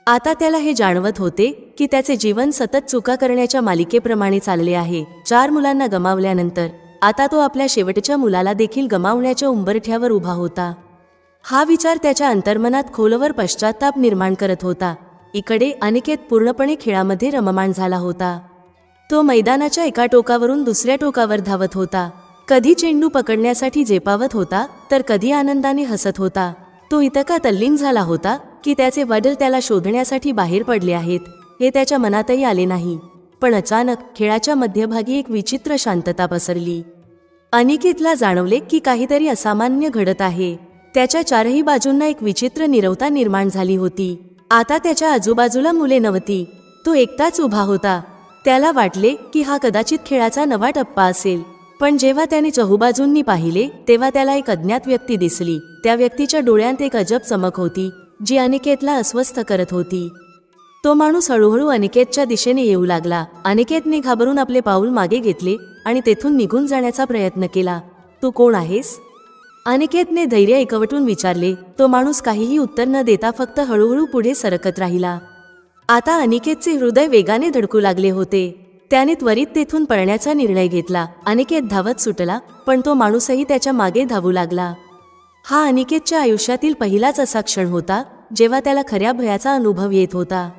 आता त्याला हे जाणवत होते की त्याचे जीवन सतत चुका करण्याच्या मालिकेप्रमाणे चालले आहे. 4 मुलांना गमावल्यानंतर आता तो आपल्या शेवटच्या मुलाला देखील गमावण्याच्या उंबरठ्यावर उभा होता. हा विचार त्याच्या अंतर्मनात खोलवर पश्चात्ताप निर्माण करत होता. इकडे अनिकेत पूर्णपणे खेळामध्ये रममाण झाला होता. तो मैदानाच्या एका टोकावरून दुसऱ्या टोकावर धावत होता. कधी चेंडू पकडण्यासाठी झेपावत होता तर कधी आनंदाने हसत होता. तो इतका तल्लीन झाला होता की त्याचे वडील त्याला शोधण्यासाठी बाहेर पडले आहेत हे त्याच्या मनातही आले नाही. पण अचानक खेळाच्या मध्यभागी एक विचित्र शांतता पसरली. अनिकेतला जाणवले की काहीतरी असामान्य घडत आहे. त्याच्या 4ही बाजूंना एक विचित्र नीरवता निर्माण झाली होती. आता त्याच्या आजूबाजूला मुले नव्हती. तो एकटाच उभा होता. त्याला वाटले की हा कदाचित खेळाचा नवा टप्पा असेल. पण जेव्हा त्याने चहूबाजूंनी पाहिले तेव्हा त्याला एक अज्ञात व्यक्ती दिसली. त्या व्यक्तीच्या डोळ्यांत एक अजब चमक होती जी अनिकेतला अस्वस्थ करत होती. तो माणूस हळूहळू अनिकेतच्या दिशेने येऊ लागला. अनिकेतने घाबरून आपले पाऊल मागे घेतले आणि तेथून निघून जाण्याचा प्रयत्न केला. तू कोण आहेस? अनिकेतने धैर्य एकवटून विचारले. तो माणूस काहीही उत्तर न देता फक्त हळूहळू पुढे सरकत राहिला. आता अनिकेतचे हृदय वेगाने धडकू लागले होते. त्याने त्वरित तेथून पळण्याचा निर्णय घेतला. अनिकेत धावत सुटला, पण तो माणूसही त्याच्या मागे धावू लागला. हा अनिकेतच्या आयुष्यातील पहिलाच असा क्षण होता जेव्हा त्याला खऱ्या भयाचा अनुभव येत होता.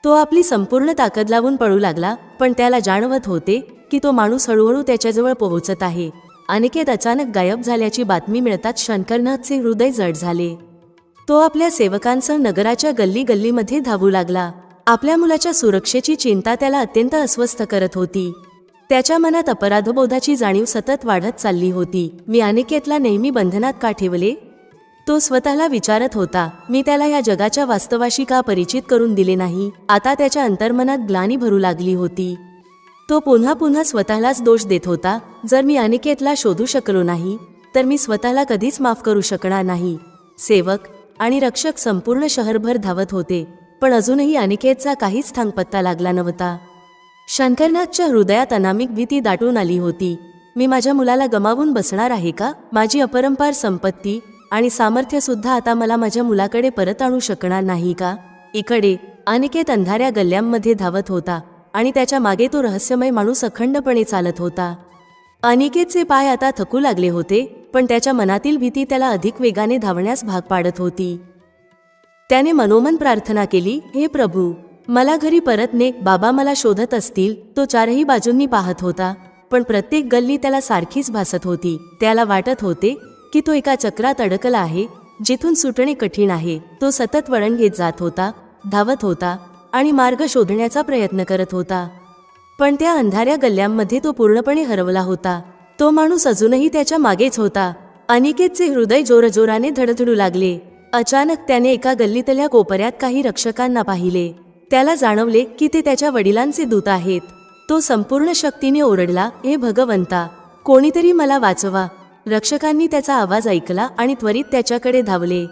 तो आपली संपूर्ण ताकद लावून पळू लागला, पण त्याला जाणवत होते की तो माणूस हळूहळू त्याच्याजवळ पोहोचत आहे. अनिकेत अचानक गायब झाल्याची बातमी मिळताच शंकरनाथचे हृदय जड झाले. तो आपल्या सेवकांसह नगराच्या गल्ली गल्लीमध्ये धावू लागला. आपल्या मुलाच्या सुरक्षेची चिंता त्याला अत्यंत अस्वस्थ करत होती. त्याच्या मनात अपराधबोधाची जाणीव सतत वाढत चालली होती. मी अनिकेतला नेहमी बंधनात का ठेवले? तो स्वतःला विचारत होता. मी त्याला या जगाच्या वास्तवाशी का परिचित करून दिले नाही? आता त्याच्या अंतर्मनात ग्लानी भरू लागली होती. तो पुन्हा पुन्हा स्वतःलाच दोष देत होता. जर मी अनिकेतला शोधू शकलो नाही तर मी स्वतःला कधीच माफ करू शकणार नाही. सेवक आणि रक्षक संपूर्ण शहरभर धावत होते, पण अजूनही अनिकेतचा काहीच थांगपत्ता लागला नव्हता. शंकरनाथच्या हृदयात अनामिक भीती दाटून आली होती. मी माझ्या मुलाला गमावून बसणार आहे का? माझी अपरंपार संपत्ती आणि सामर्थ्य सुद्धा आता मला माझ्या मुलाकडे परत आणू शकणार नाही का? इकडे अनिकेत अंधाऱ्या गल्ल्यांमध्ये धावत होता आणि त्याच्या मागे तो रहस्यमय माणूस अखंडपणे चालत होता. अनिकेतचे पाय आता थकू लागले होते, पण त्याच्या मनातील भीती त्याला अधिक वेगाने धावण्यास भाग पाडत होती. त्याने मनोमन प्रार्थना केली, हे प्रभू, मला घरी परत ने. बाबा मला शोधत असतील. तो 4ही बाजूंनी पाहत होता, पण प्रत्येक गल्ली त्याला सारखीच भासत होती. त्याला वाटत होते की तो एका चक्रात अडकला आहे जिथून सुटणे कठीण आहे. तो सतत वळण घेत जात होता, धावत होता आणि मार्ग शोधण्याचा प्रयत्न करत होता. पण त्या अंधाऱ्या गल्ल्यांमध्ये तो पूर्णपणे हरवला होता. तो माणूस अजूनही त्याच्या मागेच होता. अनिकेतचे हृदय जोरजोराने धडधडू लागले. अचानक त्याने एका गल्लीतल्या कोपऱ्यात काही रक्षकांना पाहिले. त्याला जाणवले की ते त्याच्या वडिलांचे दूत आहेत. तो संपूर्ण शक्तीने ओरडला, हे भगवंता, कोणीतरी मला वाचवा. रक्षकांनी त्याचा आवाज ऐकला आणि त्वरित त्याच्याकडे धावले.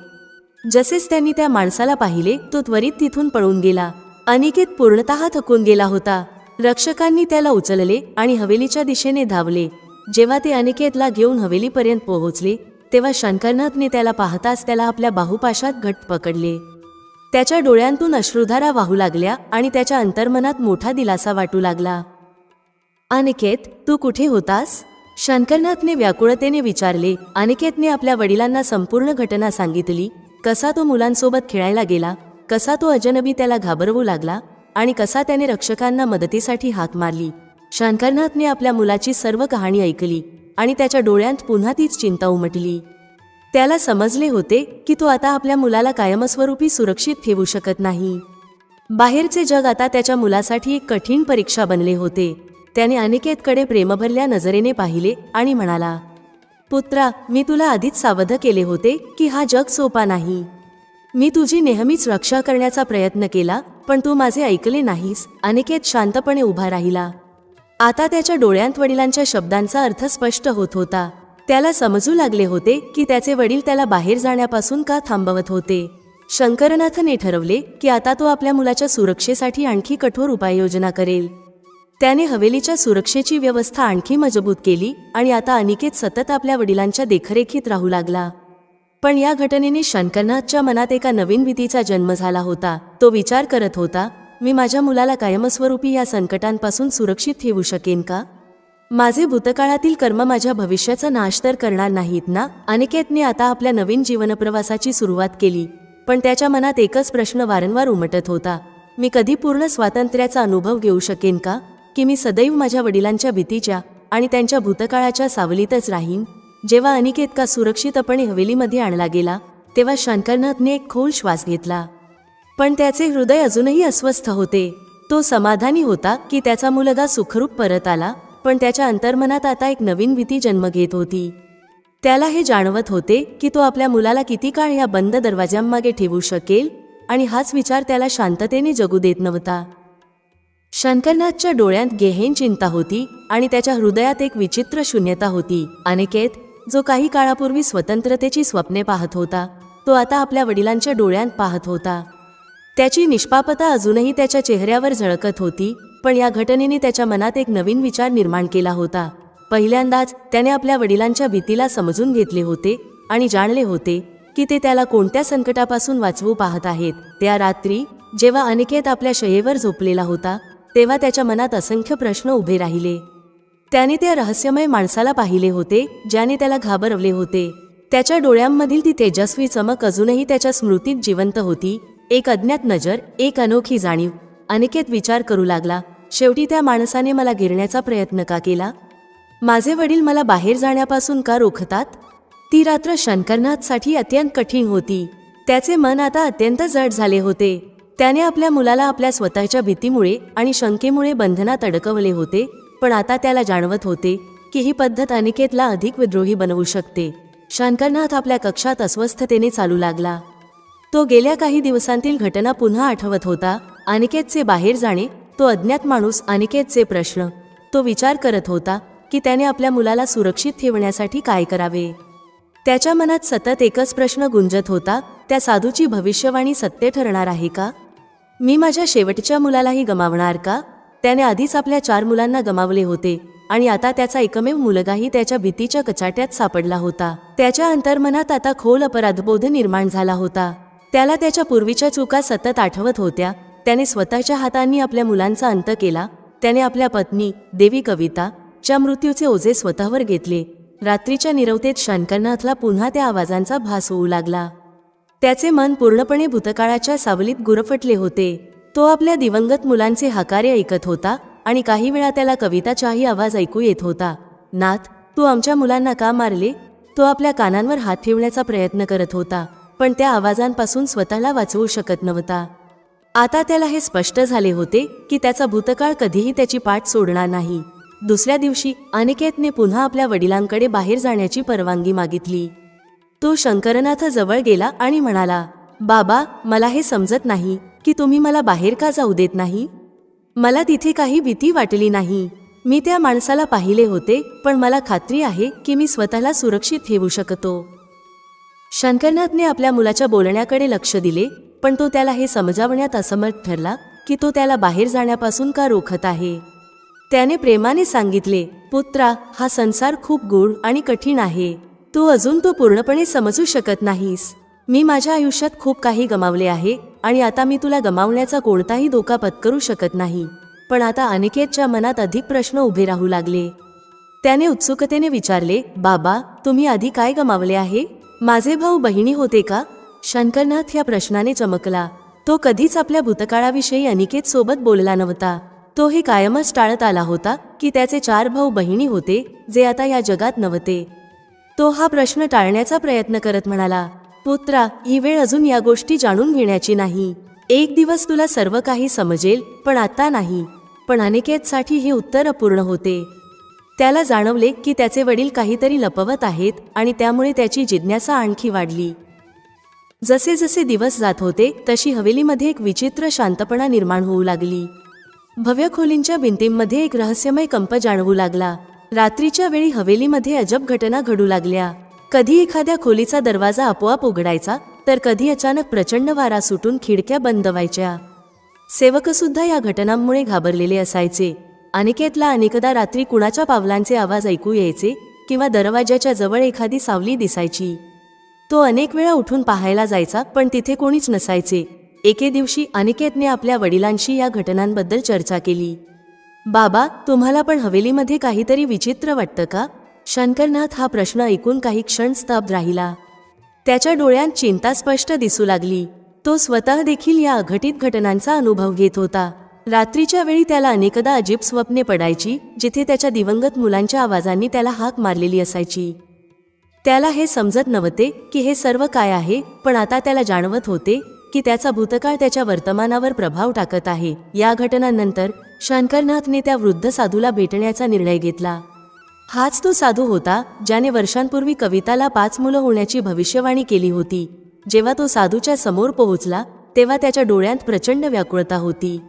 जसेच त्यांनी त्या माणसाला पाहिले, तो त्वरित तिथून पळून गेला. अनिकेत पूर्णतः थकून गेला होता. रक्षकांनी त्याला उचलले आणि हवेलीच्या दिशेने धावले. जेव्हा ते अनिकेतला घेऊन हवेलीपर्यंत पोहोचले तेव्हा शंकरनाथने त्याला पाहताच त्याला आपल्या बाहुपाशात घट्ट पकडले. त्याच्या डोळ्यांतून अश्रुधारा वाहू लागल्या आणि त्याच्या अंतर्मनात मोठा दिलासा वाटू लागला. अनिकेत, तू कुठे होतास? शंकरनाथने व्याकुळतेने विचारले. अनिकेतने आपल्या वडिलांना संपूर्ण घटना सांगितली. कसा तो मुलांसोबत खेळायला गेला, कसा तो अजनबी त्याला घाबरवू लागला आणि कसा त्याने रक्षकांना मदतीसाठी हाक मारली. शंकरनाथने आपल्या मुलाची सर्व कहाणी ऐकली आणि त्याच्या डोळ्यांत पुन्हा तीच चिंता उमटली. त्याला समजले होते की तो आता आपल्या मुलाला कायमस्वरूपी सुरक्षित ठेवू शकत नाही. बाहेरचे जग आता त्याच्या मुलासाठी एक कठीण परीक्षा बनले होते. त्याने अनिकेतकडे प्रेमभरल्या नजरेने पाहिले आणि म्हणाला, पुत्रा, मी तुला आधीच सावध केले होते की हा जग सोपा नाही. मी तुझी नेहमीच रक्षा करण्याचा प्रयत्न केला, पण तू माझे ऐकले नाहीस. अनिकेत शांतपणे उभा राहिला. आता त्याच्या डोळ्यांत वडिलांच्या शब्दांचा अर्थ स्पष्ट होत होता. त्याला समजू लागले होते की त्याचे वडील त्याला बाहेर जाण्यापासून का थांबवत होते. शंकरनाथने ठरवले की आता तो आपल्या मुलाच्या सुरक्षेसाठी आणखी कठोर उपाययोजना करेल. त्याने हवेलीच्या सुरक्षेची व्यवस्था आणखी मजबूत केली आणि आता अनिकेत सतत आपल्या वडिलांच्या देखरेखीत राहू लागला. पण या घटनेने शंकरनाथच्या मनात एका नवीन भीतीचा जन्म झाला होता. तो विचार करत होता, मी माझ्या मुलाला कायमस्वरूपी या संकटांपासून सुरक्षित ठेवू शकेन का? माझे भूतकाळातील कर्म माझ्या भविष्याचा नाश तर करणार नाहीत ना? अनिकेतने आता आपल्या नवीन जीवनप्रवासाची सुरुवात केली, पण त्याच्या मनात एकच प्रश्न वारंवार उमटत होता, मी कधी पूर्ण स्वातंत्र्याचा अनुभव घेऊ शकेन का? की मी सदैव माझ्या वडिलांच्या भीतीच्या आणि त्यांच्या भूतकाळाच्या सावलीतच राहीन? जेव्हा अनिकेत का सुरक्षितपणे हवेलीमध्ये आणला गेला तेव्हा शंकरनाथने एक खोल श्वास घेतला. पण त्याचे हृदय अजूनही अस्वस्थ होते. तो समाधानी होता की त्याचा मुलगा सुखरूप परत आला, पण त्याच्या अंतर्मनात आता एक नवीन भीती जन्म घेत होती. त्याला हे जाणवत होते की तो आपल्या मुलाला किती काळ या बंद दरवाज्यांमागे ठेवू शकेल आणि हाच विचार त्याला शांततेने जगू देत नव्हता. शंकरनाथच्या डोळ्यांत गेहेन चिंता होती आणि त्याच्या हृदयात एक विचित्र शून्यता होती. अनिकेत, जो काही काळापूर्वी स्वतंत्रतेची स्वप्ने पाहत होता, तो आता आपल्या वडिलांच्या डोळ्यांत पाहत होता. त्याची निष्पापता अजूनही त्याच्या चेहऱ्यावर झळकत होती, पण या घटनेने त्याच्या मनात एक नवीन विचार निर्माण केला होता. पहिल्यांदाच त्याने आपल्या वडिलांच्या भीतीला समजून घेतले होते आणि जाणले होते की ते त्याला कोणत्या संकटापासून वाचवू पाहत आहेत. त्या रात्री जेव्हा अनिकेत आपल्या शय्येवर झोपलेला होता तेव्हा त्याच्या मनात असंख्य प्रश्न उभे राहिले. त्याने त्या रहस्यमय माणसाला पाहिले होते ज्याने त्याला घाबरवले होते. त्याच्या डोळ्यांमधील ती तेजस्वी चमक अजूनही त्याच्या स्मृतीत जिवंत होती. एक अज्ञात नजर, एक अनोखी जाणीव. अनिकेत विचार करू लागला, शेवटी त्या माणसाने मला गिरण्याचा प्रयत्न का केला? माझे वडील मला बाहेर जाण्यापासून का रोखतात? ती रात्र शंकरनाथसाठी अत्यंत कठीण होती. त्याचे मन आता अत्यंत जड झाले होते. त्याने आपल्या मुलाला आपल्या स्वतःच्या भीतीमुळे आणि शंकेमुळे बंधनात अडकवले होते, पण आता त्याला जाणवत होते की ही पद्धत अनिकेतला अधिक विद्रोही बनवू शकते. शंकरनाथ आपल्या कक्षात अस्वस्थतेने चालू लागला. तो गेल्या काही दिवसांतील घटना पुन्हा आठवत होता. अनिकेतचे बाहेर जाणे, तो अज्ञात माणूस, अनिकेतचे प्रश्न. तो विचार करत होता की त्याने आपल्या मुलाला सुरक्षित ठेवण्यासाठी काय करावे. त्याच्या मनात सतत एकच प्रश्न गुंजत होता, त्या साधूची भविष्यवाणी सत्य ठरणार आहे का? मी माझ्या शेवटच्या मुलालाही गमावणार का? त्याने आधीच आपल्या 4 मुलांना गमावले होते आणि आता त्याचा एकमेव मुलगाही त्याच्या भीतीच्या कचाट्यात सापडला होता. त्याच्या अंतर्मनात आता खोल अपराधबोध निर्माण झाला होता. त्याला त्याच्या पूर्वीच्या चुका सतत आठवत होत्या. त्याने स्वतःच्या हातांनी आपल्या मुलांचा अंत केला. त्याने आपल्या पत्नी देवी कविता च्या मृत्यूचे ओझे स्वतःवर घेतले. रात्रीच्या नीरवतेत शंकरनाथला पुन्हा त्या आवाजांचा भास होऊ लागला. त्याचे मन पूर्णपणे भूतकाळाच्या सावलीत गुरफटले होते. तो आपल्या दिवंगत मुलांचे हाकारे ऐकत होता आणि काही वेळा त्याला कविताचाही आवाज ऐकू येत होता. नाथ, तू आमच्या मुलांना का मारले? तो आपल्या कानांवर हात ठेवण्याचा प्रयत्न करत होता, पण त्या आवाजांपासून स्वतःला वाचवू शकत नव्हता. आता त्याला हे स्पष्ट झाले होते की त्याचा भूतकाळ कधीही त्याची पाठ सोडणार नाही. दुसऱ्या दिवशी अनिकेतने पुन्हा आपल्या वडिलांकडे बाहेर जाण्याची परवानगी मागितली. तो शंकरनाथ जवळ गेला आणि म्हणाला, बाबा, मला हे समजत नाही की तुम्ही मला बाहेर का जाऊ देत नाही? मला तिथे काही भीती वाटली नाही. मी त्या माणसाला पाहिले होते, पण मला खात्री आहे की मी स्वतःला सुरक्षित ठेवू शकतो. शंकरनाथने आपल्या मुलाच्या बोलण्याकडे लक्ष दिले, पण तो त्याला हे समजावण्यात असमर्थ ठरला की तो त्याला बाहेर जाण्यापासून का रोखत आहे. त्याने प्रेमाने सांगितले, पुत्रा, हा संसार खूप गूढ आणि कठीण आहे. तू अजून तो पूर्णपणे समजू शकत नाहीस. मी माझ्या आयुष्यात खूप काही गमावले आहे आणि आता मी तुला गमावण्याचा कोणताही धोका पत्करू शकत नाही. पण आता अनिकेतच्या मनात अधिक प्रश्न उभे राहू लागले. त्याने उत्सुकतेने विचारले, बाबा, तुम्ही आधी काय गमावले आहे? माझे भाऊ बहिणी होते का? शंकरनाथ या प्रश्नाने चमकला. तो कधीच आपल्या भूतकाळाविषयी अनिकेत सोबत बोलला नव्हता. तो हे कायमच टाळत आला होता की त्याचे 4 भाऊ बहिणी होते जे आता या जगात नव्हते. तो हा प्रश्न टाळण्याचा प्रयत्न करत म्हणाला, पुत्रा, ही वेळ अजून या गोष्टी जाणून घेण्याची नाही. एक दिवस तुला सर्व काही समजेल, पण आता नाही. पण अनिकेतसाठी हे उत्तर अपूर्ण होते. त्याला जाणवले की त्याचे वडील काहीतरी लपवत आहेत आणि त्यामुळे त्याची जिज्ञासा आणखी वाढली. जसे जसे दिवस जात होते तशी हवेलीमध्ये एक विचित्र शांतपणा निर्माण होऊ लागली. भव्य खोलींच्या भिंतींमध्ये एक रहस्यमय कंप जाणवू लागला. रात्रीच्या वेळी हवेलीमध्ये अजब घटना घडू लागल्या. कधी एखाद्या खोलीचा दरवाजा आपोआप उघडायचा, तर कधी अचानक प्रचंड वारा सुटून खिडक्या बंद व्हायच्या. सेवकसुद्धा या घटनांमुळे घाबरलेले असायचे. अनिकेतला अनेकदा रात्री कुणाच्या पावलांचे आवाज ऐकू यायचे किंवा दरवाजाच्या जवळ एखादी सावली दिसायची. तो अनेक वेळा उठून पाहायला जायचा, पण तिथे कोणीच नसायचे. एके दिवशी अनिकेतने आपल्या वडिलांशी या घटनांबद्दल चर्चा केली. बाबा, तुम्हाला पण हवेलीमध्ये काहीतरी विचित्र वाटतं का? शंकरनाथ हा प्रश्न ऐकून काही क्षण स्तब्ध राहिला. त्याच्या डोळ्यांत चिंता स्पष्ट दिसू लागली. तो स्वतः देखील या अघटित घटनांचा अनुभव घेत होता. रात्रीच्या वेळी त्याला अनेकदा अजीब स्वप्ने पडायची, जिथे त्याच्या दिवंगत मुलांच्या आवाजांनी त्याला हाक मारलेली असायची. त्याला हे समजत नव्हते की हे सर्व काय आहे, पण आता त्याला जाणवत होते की त्याचा भूतकाळ त्याच्या वर्तमानावर प्रभाव टाकत आहे. या घटनांनंतर शंकरनाथने त्या वृद्ध साधूला भेटण्याचा निर्णय घेतला. हाच तो साधू होता ज्याने वर्षांपूर्वी कविताला 5 मुलं होण्याची भविष्यवाणी केली होती. जेव्हा तो साधूच्या समोर पोहोचला तेव्हा त्याच्या डोळ्यांत प्रचंड व्याकुळता होती.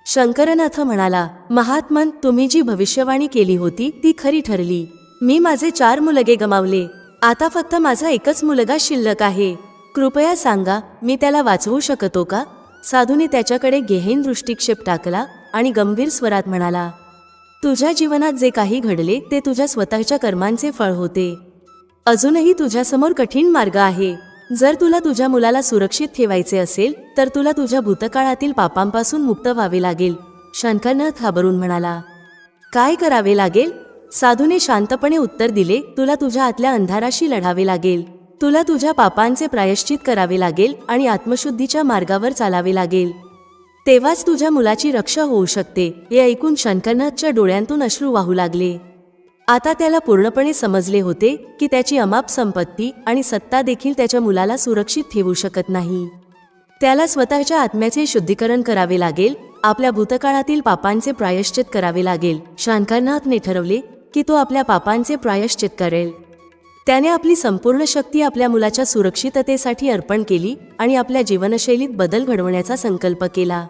शंकरनाथ म्हणाला, महात्मन, तुम्ही जी भविष्यवाणी केली होती ती खरी ठरली. मी माझे 4 मुलगे गमावले. आता फक्त माझा एकच मुलगा शिल्लक आहे. कृपया सांगा, मी त्याला वाचवू शकतो का? साधूने त्याच्याकडे गहन दृष्टिक्षेप टाकला आणि गंभीर स्वरात म्हणाला, तुझ्या जीवनात जे काही घडले ते तुझ्या स्वतःच्या कर्मांचे फळ होते. अजूनही तुझ्यासमोर कठीण मार्ग आहे. जर तुला तुझ्या मुलाला सुरक्षित ठेवायचे असेल तर तुला तुझ्या भूतकाळातील पापांपासून मुक्त व्हावे लागेल. शंकरनाथ घाबरून म्हणाला, काय करावे लागेल? साधूने शांतपणे उत्तर दिले, तुला तुझ्या आतल्या अंधाराशी लढावे लागेल. तुला तुझ्या पापांचे प्रायश्चित करावे लागेल आणि आत्मशुद्धीच्या मार्गावर चालावे लागेल. तेव्हाच तुझ्या मुलाची रक्षा होऊ शकते. हे ऐकून शंकरनाथच्या डोळ्यांतून अश्रू वाहू लागले. आता त्याला पूर्णपणे समजले होते की त्याची अमाप संपत्ती आणि सत्ता देखील त्याच्या मुलाला सुरक्षित ठेवू शकत नाही. त्याला स्वतःच्या आत्म्याचे शुद्धीकरण करावे लागेल, आपल्या भूतकाळातील पापांचे प्रायश्चित करावे लागेल. शंकरनाथने ठरवले की तो आपल्या पापांचे प्रायश्चित करेल. त्याने आपली संपूर्ण शक्ती आपल्या मुलाच्या सुरक्षिततेसाठी अर्पण केली आणि आपल्या जीवनशैलीत बदल घडवण्याचा संकल्प केला.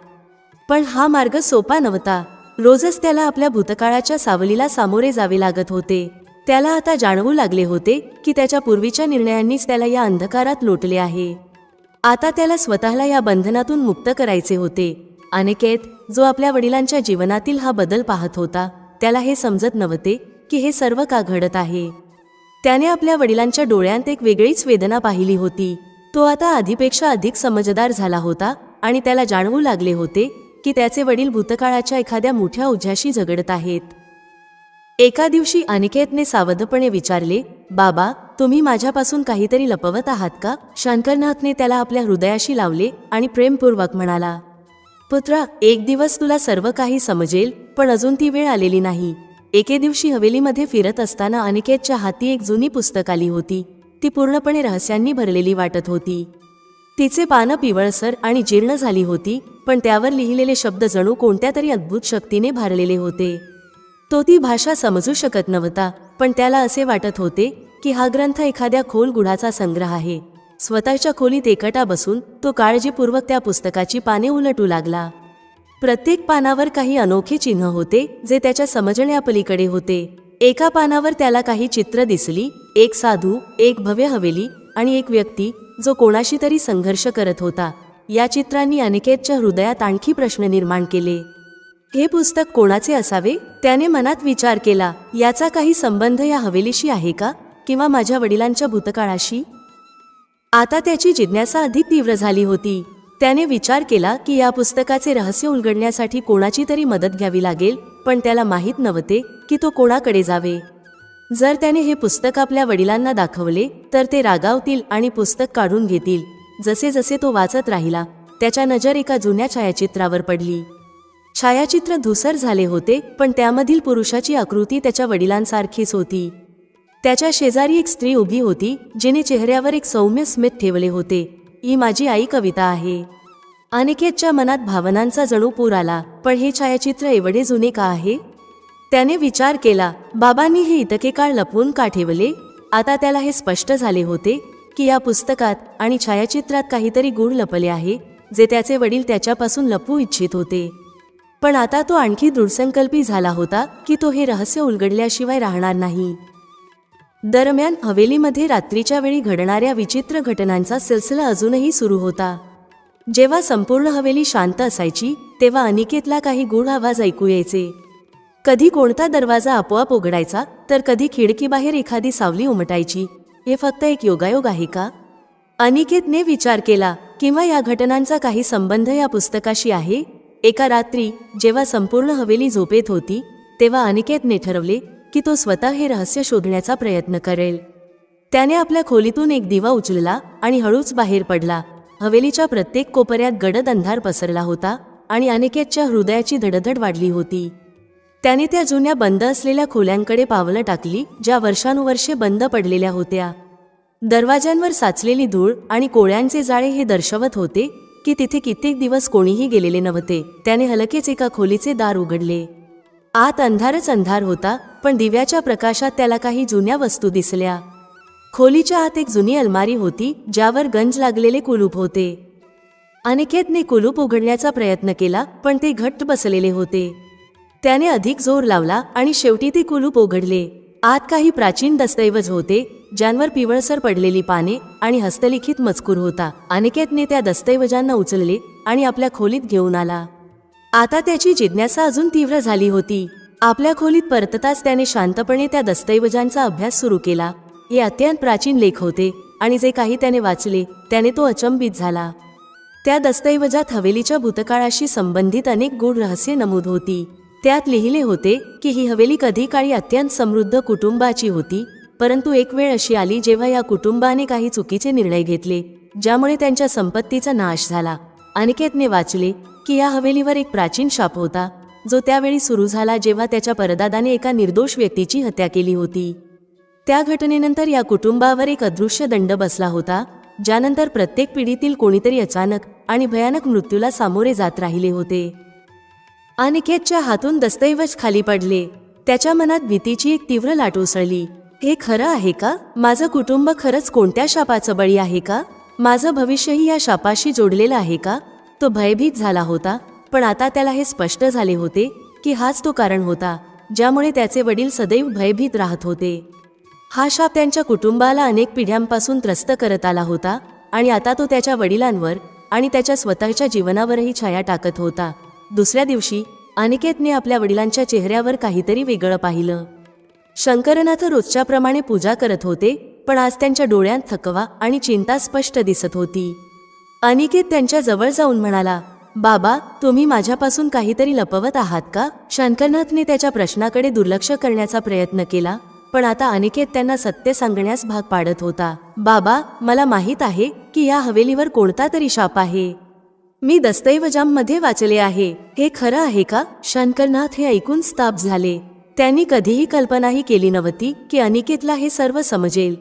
पण हा मार्ग सोपा नव्हता. रोजच त्याला आपल्या भूतकाळाच्या सावलीला सामोरे जावे लागत होते. त्याला आता जाणवू लागले होते की त्याच्या पूर्वीच्या निर्णयांनीच त्याला या अंधकारात लोटले आहे. आता त्याला स्वतःला या बंधनातून मुक्त करायचे होते. अनिकेत, जो आपल्या वडिलांच्या जीवनातील हा बदल पाहत होता, त्याला हे समजत नव्हते की हे सर्व का घडत आहे. त्याने आपल्या वडिलांच्या डोळ्यांत एक वेगळीच वेदना पाहिली होती. तो आता आधीपेक्षा अधिक समजदार झाला होता आणि त्याला जाणवू लागले होते की त्याचे वडील भूतकाळाच्या एखाद्या मोठ्या ओझ्याशी झगडत आहेत. एका दिवशी अनिकेतने सावधपणे विचारले, बाबा, तुम्ही माझ्यापासून काहीतरी लपवत आहात का? शंकरनाथने त्याला आपल्या हृदयाशी लावले आणि प्रेमपूर्वक म्हणाला, पुत्रा, एक दिवस तुला सर्व काही समजेल, पण अजून ती वेळ आलेली नाही. एके दिवशी हवेलीमध्ये फिरत असताना अनिकेतच्या हाती एक जुनी पुस्तक आली होती. ती पूर्णपणे रहस्यांनी भरलेली वाटत होती. तिचे पानं पिवळसर आणि जीर्ण झाली होती, पण त्यावर लिहिलेले शब्द जणू कोणत्या तरी अद्भुत शक्तीने भारलेले होते. तो ती भाषा समजू शकत नव्हता, पण त्याला असे वाटत होते की हा ग्रंथ एखाद्या खोल गुढाचा संग्रह आहे. स्वतःच्या खोलीत एकटा बसून तो काळजीपूर्वक त्या पुस्तकाची पाने उलटू लागला. प्रत्येक पानावर काही अनोखे चिन्ह होते जे त्याच्या समजण्यापलीकडे होते. एका पानावर त्याला काही चित्र दिसली, एक साधू, एक भव्य हवेली आणि एक व्यक्ती जो कोणाशी तरी संघर्ष करत होता. या चित्रांनी अनिकेतच्या हृदयात आणखी प्रश्न निर्माण केले. हे पुस्तक कोणाचे असावे? त्याने मनात विचार केला. याचा काही संबंध या हवेलीशी आहे का? किंवा माझ्या वडिलांच्या भूतकाळाशी? आता त्याची जिज्ञासा अधिक तीव्र झाली होती. त्याने विचार केला की या पुस्तकाचे रहस्य उलगडण्यासाठी कोणाची तरी मदत घ्यावी लागेल, पण त्याला माहीत नव्हते की तो कोणाकडे जावे. जर त्याने हे पुस्तक आपल्या वडिलांना दाखवले तर ते रागावतील आणि पुस्तक काढून घेतील. जसे जसे तो वाचत राहिला, त्याच्या नजर एका जुन्या छायाचित्रावर पडली. छायाचित्र धूसर झाले होते, पण त्यामधील पुरुषाची आकृती त्याच्या वडिलांसारखीच होती. त्याच्या शेजारी एक स्त्री उभी होती, जिने चेहऱ्यावर एक सौम्य स्मित ठेवले होते. ही माझी आई कविता आहे. अनिकेतच्या मनात भावनांचा जणू पूर आला. पण हे छायाचित्र एवढे जुने का आहे? त्याने विचार केला, बाबांनी हे इतके काळ लपवून का ठेवले? आता त्याला हे स्पष्ट झाले होते की या पुस्तकात आणि छायाचित्रात काहीतरी गूढ लपले आहे, जे त्याचे वडील त्याच्यापासून लपवू इच्छित होते. पण आता तो आणखी दृढसंकल्पी झाला होता की तो हे रहस्य उलगडल्याशिवाय राहणार नाही. दरम्यान हवेलीमध्ये रात्रीच्या वेळी घडणाऱ्या विचित्र घटनांचा सिलसिला अजूनही सुरू होता. जेव्हा संपूर्ण हवेली शांत असायची तेव्हा अनिकेतला काही गूढ आवाज ऐकू यायचे. कधी कोणता दरवाजा आपोआप उघडायचा, तर कधी खिडकीबाहेर एखादी सावली उमटायची. हे फक्त एक योगायोग आहे का? अनिकेतने विचार केला, किंवा या घटनांचा काही संबंध या पुस्तकाशी आहे. एका रात्री जेव्हा संपूर्ण हवेली झोपेत होती तेव्हा अनिकेतने ठरवले की तो स्वतः हे रहस्य शोधण्याचा प्रयत्न करेल. त्याने आपल्या खोलीतून एक दिवा उचलला आणि हळूच बाहेर पडला. हवेलीच्या प्रत्येक कोपऱ्यात गडद अंधार पसरला होता आणि अनिकेतच्या हृदयाची धडधड वाढली होती. त्याने त्या जुन्या बंद असलेल्या खोल्यांकडे पावलं टाकली, ज्या वर्षानुवर्षे बंद पडलेल्या होत्या. दरवाजांवर साचलेली धूळ आणि कोळ्यांचे जाळे हे दर्शवत होते की तिथे कित्येक दिवस कोणीही गेलेले नव्हते. त्याने हलकेच एका खोलीचे दार उघडले. आत अंधारच अंधार होता, पण दिव्याच्या प्रकाशात त्याला काही जुन्या वस्तू दिसल्या. खोलीच्या आत एक जुनी अलमारी होती, ज्यावर गंज लागलेले कुलूप होते. अनिकेतने कुलूप उघडण्याचा प्रयत्न केला, पण ते घट्ट बसलेले होते. त्याने अधिक जोर लावला आणि शेवटी ते कुलूप उघडले. आत काही प्राचीन दस्तऐवज होते, ज्यांवर पिवळसर पडलेली पाने आणि हस्तलिखित मजकूर होता. अनिकेतने त्या दस्तऐवजांना उचलले आणि आपल्या खोलीत घेऊन आला. आता त्याची जिज्ञासा अजून तीव्र झाली होती. आपल्या खोलीत परतताच त्याने शांतपणे त्या दस्तऐवजांचा अभ्यास सुरू केला. हे अत्यंत प्राचीन लेख होते आणि जे काही त्याने वाचले त्याने तो अचंबित झाला. त्या दस्तऐवजात हवेलीच्या भूतकाळाशी संबंधित अनेक गूढ रहस्य नमूद होती. त्यात लिहिले होते की ही हवेली कधी काळी अत्यंत समृद्ध कुटुंबाची होती, परंतु एक वेळ अशी आली जेव्हा या कुटुंबाने काही चुकीचे निर्णय घेतले, ज्यामुळे त्यांच्या संपत्तीचा नाश झाला. अनिकेतने वाचले की या हवेलीवर एक प्राचीन शाप होता, जो त्यावेळी सुरू झाला जेव्हा त्याच्या परदादाने एका निर्दोष व्यक्तीची हत्या केली होती. त्या घटनेनंतर या कुटुंबावर एक अदृश्य दंड बसला होता, ज्यानंतर प्रत्येक पिढीतील कोणीतरी अचानक आणि भयानक मृत्यूला सामोरे जात राहिले होते. अनिकेतच्या हातून दस्तऐवज खाली पडले. त्याच्या मनात भीतीची एक तीव्र लाट उसळली. हे खरं आहे का? माझं कुटुंब खरंच कोणत्या शापाचं बळी आहे का? माझं भविष्यही या शापाशी जोडलेलं आहे का? तो भयभीत झाला होता, पण आता त्याला हे स्पष्ट झाले होते की हाच तो कारण होता, ज्यामुळे त्याचे वडील सदैव भयभीत राहत होते. हा शाप त्यांच्या कुटुंबाला अनेक पिढ्यांपासून त्रस्त करत आला होता आणि आता तो त्याच्या वडिलांवर आणि त्याच्या स्वतःच्या जीवनावरही छाया टाकत होता. दुसऱ्या दिवशी अनिकेतने आपल्या वडिलांच्या चेहऱ्यावर काहीतरी वेगळं पाहिलं. शंकरनाथ रोजच्याप्रमाणे पूजा करत होते, पण आज त्यांच्या डोळ्यात थकवा आणि चिंता स्पष्ट दिसत होती. अनिकेत त्यांच्या जवळ जाऊन म्हणाला, बाबा, तुम्ही माझ्यापासून काहीतरी लपवत आहात का? शंकरनाथने त्याच्या प्रश्नाकडे दुर्लक्ष करण्याचा प्रयत्न केला, पण आता अनिकेत त्यांना सत्य सांगण्यास भाग पाडत होता. बाबा, मला माहीत आहे की या हवेलीवर कोणता तरी शाप आहे. मी दस्तऐवजांमध्ये वाचले आहे. हे खरं आहे का? शंकरनाथ हे ऐकून स्तब्ध झाले. त्यांनी कधीही कल्पनाही केली नव्हती की अनिकेतला हे सर्व समजेल.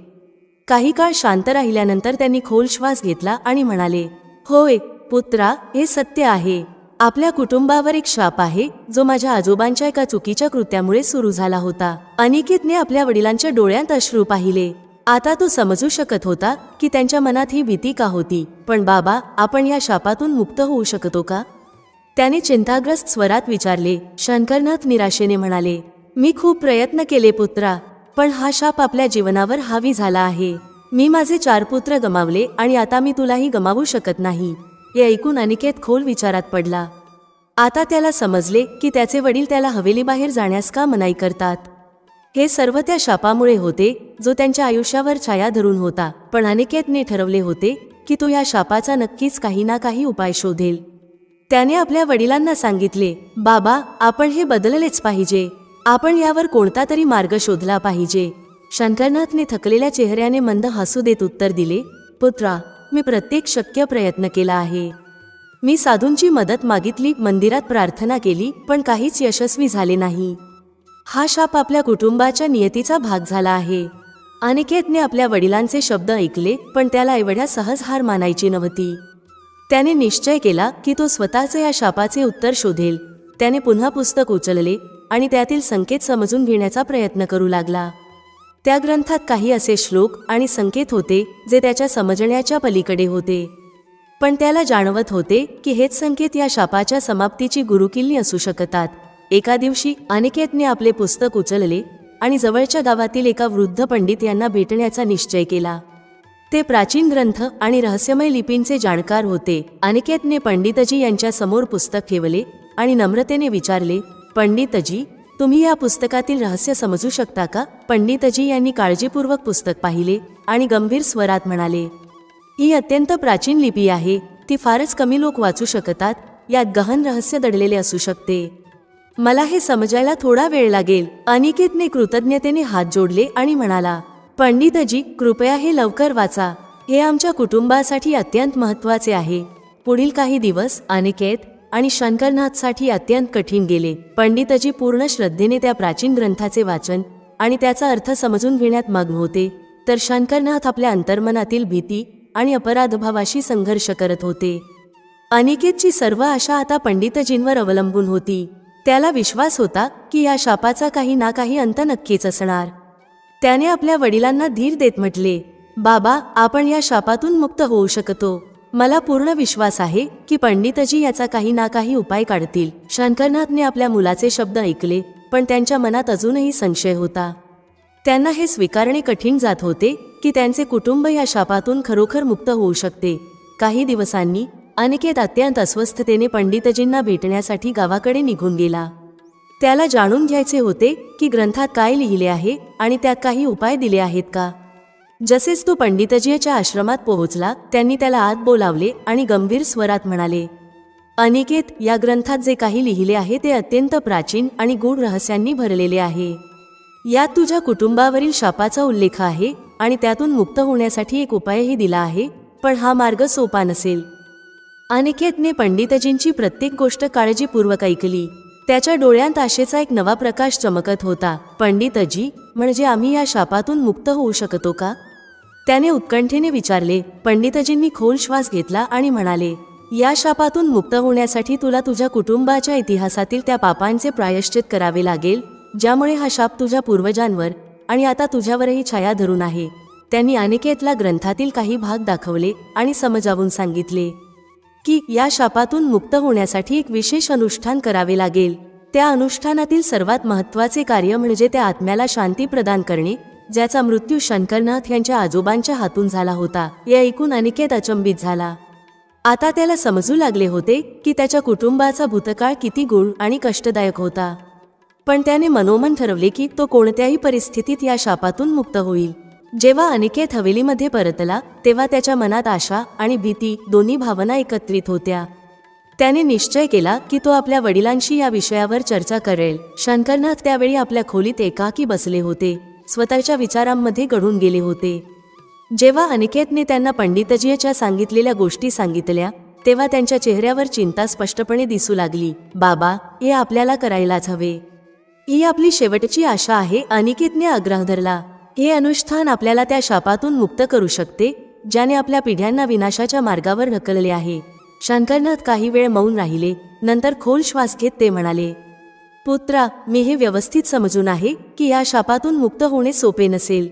काही काळ शांत राहिल्यानंतर त्यांनी खोल श्वास घेतला आणि म्हणाले, होय पुत्रा, हे सत्य आहे. आपल्या कुटुंबावर एक शाप आहे, जो माझ्या आजोबांच्या एका चुकीच्या कृत्यामुळे सुरू झाला होता. अनिकेतने आपल्या वडिलांच्या डोळ्यात अश्रू पाहिले. आता तो समजू शकत होता की त्यांच्या मनात ही भीती का होती. पण बाबा, आपण या शापातून मुक्त होऊ शकतो का? त्याने चिंताग्रस्त स्वरात विचारले. शंकरनाथ निराशेने म्हणाले, मी खूप प्रयत्न केले पुत्रा, पण हा शाप आपल्या जीवनावर हावी झाला आहे. मी माझे 4 पुत्र गमावले आणि आता मी तुलाही गमावू शकत नाही. हे ऐकून अनिकेत खोल विचारात पडला. आता त्याला समजले की त्याचे वडील त्याला हवेलीबाहेर जाण्यास का मनाई करतात. हे सर्व त्या शापामुळे होते जो त्यांच्या आयुष्यावर छाया धरून होता. पण अनिकेतने ठरवले होते की तो या शापाचा नक्कीच काही ना काही उपाय शोधेल. त्याने आपल्या वडिलांना सांगितले, बाबा, आपण हे बदललेच पाहिजे. आपण यावर कोणता तरी मार्ग शोधला पाहिजे. शंकरनाथने थकलेल्या चेहऱ्याने मंद हसू देत उत्तर दिले, पुत्रा, मी प्रत्येक शक्य प्रयत्न केला आहे. मी साधूंची मदत मागितली, मंदिरात प्रार्थना केली, पण काहीच यशस्वी झाले नाही. हा शाप आपल्या कुटुंबाच्या नियतीचा भाग झाला आहे. अनिकेतने आपल्या वडिलांचे शब्द ऐकले, पण त्याला एवढ्या सहज हार मानायची नव्हती. त्याने निश्चय केला की तो स्वतःचे या शापाचे उत्तर शोधेल. त्याने पुन्हा पुस्तक उचलले आणि त्यातील संकेत समजून घेण्याचा प्रयत्न करू लागला. त्या ग्रंथात काही असे श्लोक आणि संकेत होते जे त्याच्या समजण्याच्या पलीकडे होते. पण त्याला जाणवत होते की हेच संकेत या शापाच्या समाप्तीची गुरुकिल्ली असू शकतात. एका दिवशी अनिकेतने आपले पुस्तक उचलले आणि जवळच्या गावातील एका वृद्ध पंडित यांना भेटण्याचा निश्चय केला. ते प्राचीन ग्रंथ आणि रहस्यमय लिपींचे जाणकार होते. अनिकेतने पंडितजी यांच्या समोर पुस्तक ठेवले आणि नम्रतेने विचारले, पंडितजी, तुम्ही या पुस्तकातील रहस्य समजू शकता का? पंडितजी यांनी काळजीपूर्वक पुस्तक पाहिले आणि गंभीर स्वरात म्हणाले, ही अत्यंत प्राचीन लिपी आहे. ती फारच कमी लोक वाचू शकतात. यात गहन रहस्य दडलेले असू शकते. मला हे समजायला थोडा वेळ लागेल. अनिकेतने कृतज्ञतेने हात जोडले आणि म्हणाला, पंडितजी, कृपया हे लवकर वाचा. हे आमच्या कुटुंबासाठी अत्यंत महत्त्वाचे आहे. पुढील काही दिवस अनिकेत आणि शंकरनाथसाठी अत्यंत कठीण गेले. पंडितजी पूर्ण श्रद्धेने त्या प्राचीन ग्रंथाचे वाचन आणि त्याचा अर्थ समजून घेण्यात मग्न होते, तर शंकरनाथ आपल्या अंतर्मनातील भीती आणि अपराधभावाशी संघर्ष करत होते. अनिकेतची सर्व आशा आता पंडितजींवर अवलंबून होती. त्याला विश्वास होता की या शापाचा काही ना काही अंत नक्कीच असणार. त्याने आपल्या वडिलांना धीर देत म्हटले, बाबा, आपण या शापातून मुक्त होऊ शकतो. मला पूर्ण विश्वास आहे की पंडितजी याचा काही ना काही उपाय काढतील. शंकरनाथने आपल्या मुलाचे शब्द ऐकले, पण त्यांच्या मनात अजूनही संशय होता. त्यांना हे स्वीकारणे कठीण जात होते की त्यांचे कुटुंब या शापातून खरोखर मुक्त होऊ शकते. काही दिवसांनी अनिकेत अत्यंत अस्वस्थतेने पंडितजींना भेटण्यासाठी गावाकडे निघून गेला. त्याला जाणून घ्यायचे होते की ग्रंथात काय लिहिले आहे आणि त्यात काही उपाय दिले आहेत का. जसेच तो पंडितजीच्या आश्रमात पोहोचला, त्यांनी त्याला आत बोलावले आणि गंभीर स्वरात म्हणाले, अनिकेत, या ग्रंथात जे काही लिहिले आहे ते अत्यंत प्राचीन आणि गूढ रहस्यांनी भरलेले आहे. यात तुझ्या कुटुंबावरील शापाचा उल्लेख आहे आणि त्यातून मुक्त होण्यासाठी एक उपायही दिला आहे, पण हा मार्ग सोपा नसेल. अनिकेतने पंडितजींची प्रत्येक गोष्ट काळजीपूर्वक ऐकली. त्याच्या डोळ्यांत आशेचा एक नवा प्रकाश चमकत होता. पंडितजी, म्हणजे आम्ही या शापातून मुक्त होऊ शकतो का? त्याने उत्कंठेने विचारले. पंडितजींनी खोल श्वास घेतला आणि म्हणाले, या शापातून मुक्त होण्यासाठी तुला तुझ्या कुटुंबाच्या इतिहासातील त्या पापांचे प्रायश्चित करावे लागेल, ज्यामुळे हा शाप तुझ्या पूर्वजांवर आणि आता तुझ्यावरही छाया धरून आहे. त्यांनी अनिकेतला ग्रंथातील काही भाग दाखवले आणि समजावून सांगितले की या शापातून मुक्त होण्यासाठी एक विशेष अनुष्ठान करावे लागेल. त्या अनुष्ठानातील सर्वात महत्त्वाचे कार्य म्हणजे त्या आत्म्याला शांती प्रदान करणे, ज्याचा मृत्यू शंकरनाथ यांच्या आजोबांच्या हातून झाला होता. हे ऐकून अनिकेत अचंबित झाला. आता त्याला समजू लागले होते की त्याच्या कुटुंबाचा भूतकाळ किती गूढ आणि कष्टदायक होता. पण त्याने मनोमन ठरवले की तो कोणत्याही परिस्थितीत या शापातून मुक्त होईल. जेव्हा अनिकेत हवेलीमध्ये परतला, तेव्हा त्याच्या मनात आशा आणि भीती दोन्ही भावना एकत्रित होत्या. त्याने निश्चय केला की तो आपल्या वडिलांशी या विषयावर चर्चा करेल. शंकरनाथ त्यावेळी आपल्या खोलीत एकाकी बसले होते, स्वतःच्या विचारांमध्ये गढून गेले होते. जेव्हा अनिकेतने त्यांना पंडितजीच्या सांगितलेल्या गोष्टी सांगितल्या, तेव्हा त्यांच्या चेहऱ्यावर चिंता स्पष्टपणे दिसू लागली. बाबा, हे आपल्याला करायलाच हवे. ही आपली शेवटची आशा आहे. अनिकेतने आग्रह धरला. हे अनुष्ठान आपल्याला त्या शापातून मुक्त करू शकते, ज्याने आपल्या पिढ्यांना विनाशाच्या मार्गावर ढकलले आहे. शंकरनाथ काही वेळ मौन राहिले. नंतर खोल श्वास घेत ते म्हणाले, पुत्रा, मी हे व्यवस्थित समजून आहे की या शापातून मुक्त होणे सोपे नसेल,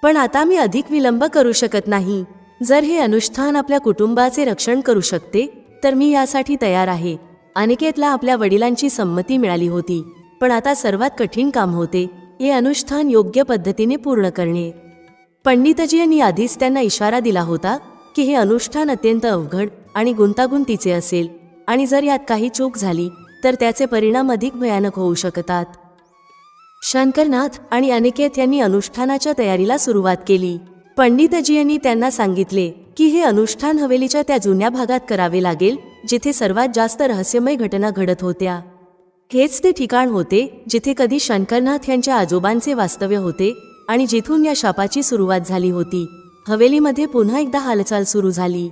पण आता मी अधिक विलंब करू शकत नाही. जर हे अनुष्ठान आपल्या कुटुंबाचे रक्षण करू शकते तर मी यासाठी तयार आहे. अनिकेतला आपल्या वडिलांची संमती मिळाली होती, पण आता सर्वात कठीण काम होते हे अनुष्ठान योग्य पद्धतीने पूर्ण करणे. पंडितजी यांनी आधीच त्यांना इशारा दिला होता की हे अनुष्ठान अत्यंत अवघड आणि गुंतागुंतीचे असेल आणि जर यात काही चूक झाली तर त्याचे परिणाम अधिक भयानक होऊ शकतात. शंकरनाथ आणि अनिकेत यांनी अनुष्ठानाच्या तयारीला सुरुवात केली. पंडितजी यांनी त्यांना सांगितले की हे अनुष्ठान हवेलीच्या त्या जुन्या भागात करावे लागेल जिथे सर्वात जास्त रहस्यमय घटना घडत होत्या. हेच ते ठिकाण होते जिथे कधी शंकरनाथ यांच्या आजोबांचे वास्तव्य होते आणि जिथून या शापाची सुरुवात झाली होती. हवेलीमध्ये पुन्हा एकदा हालचाल सुरू झाली.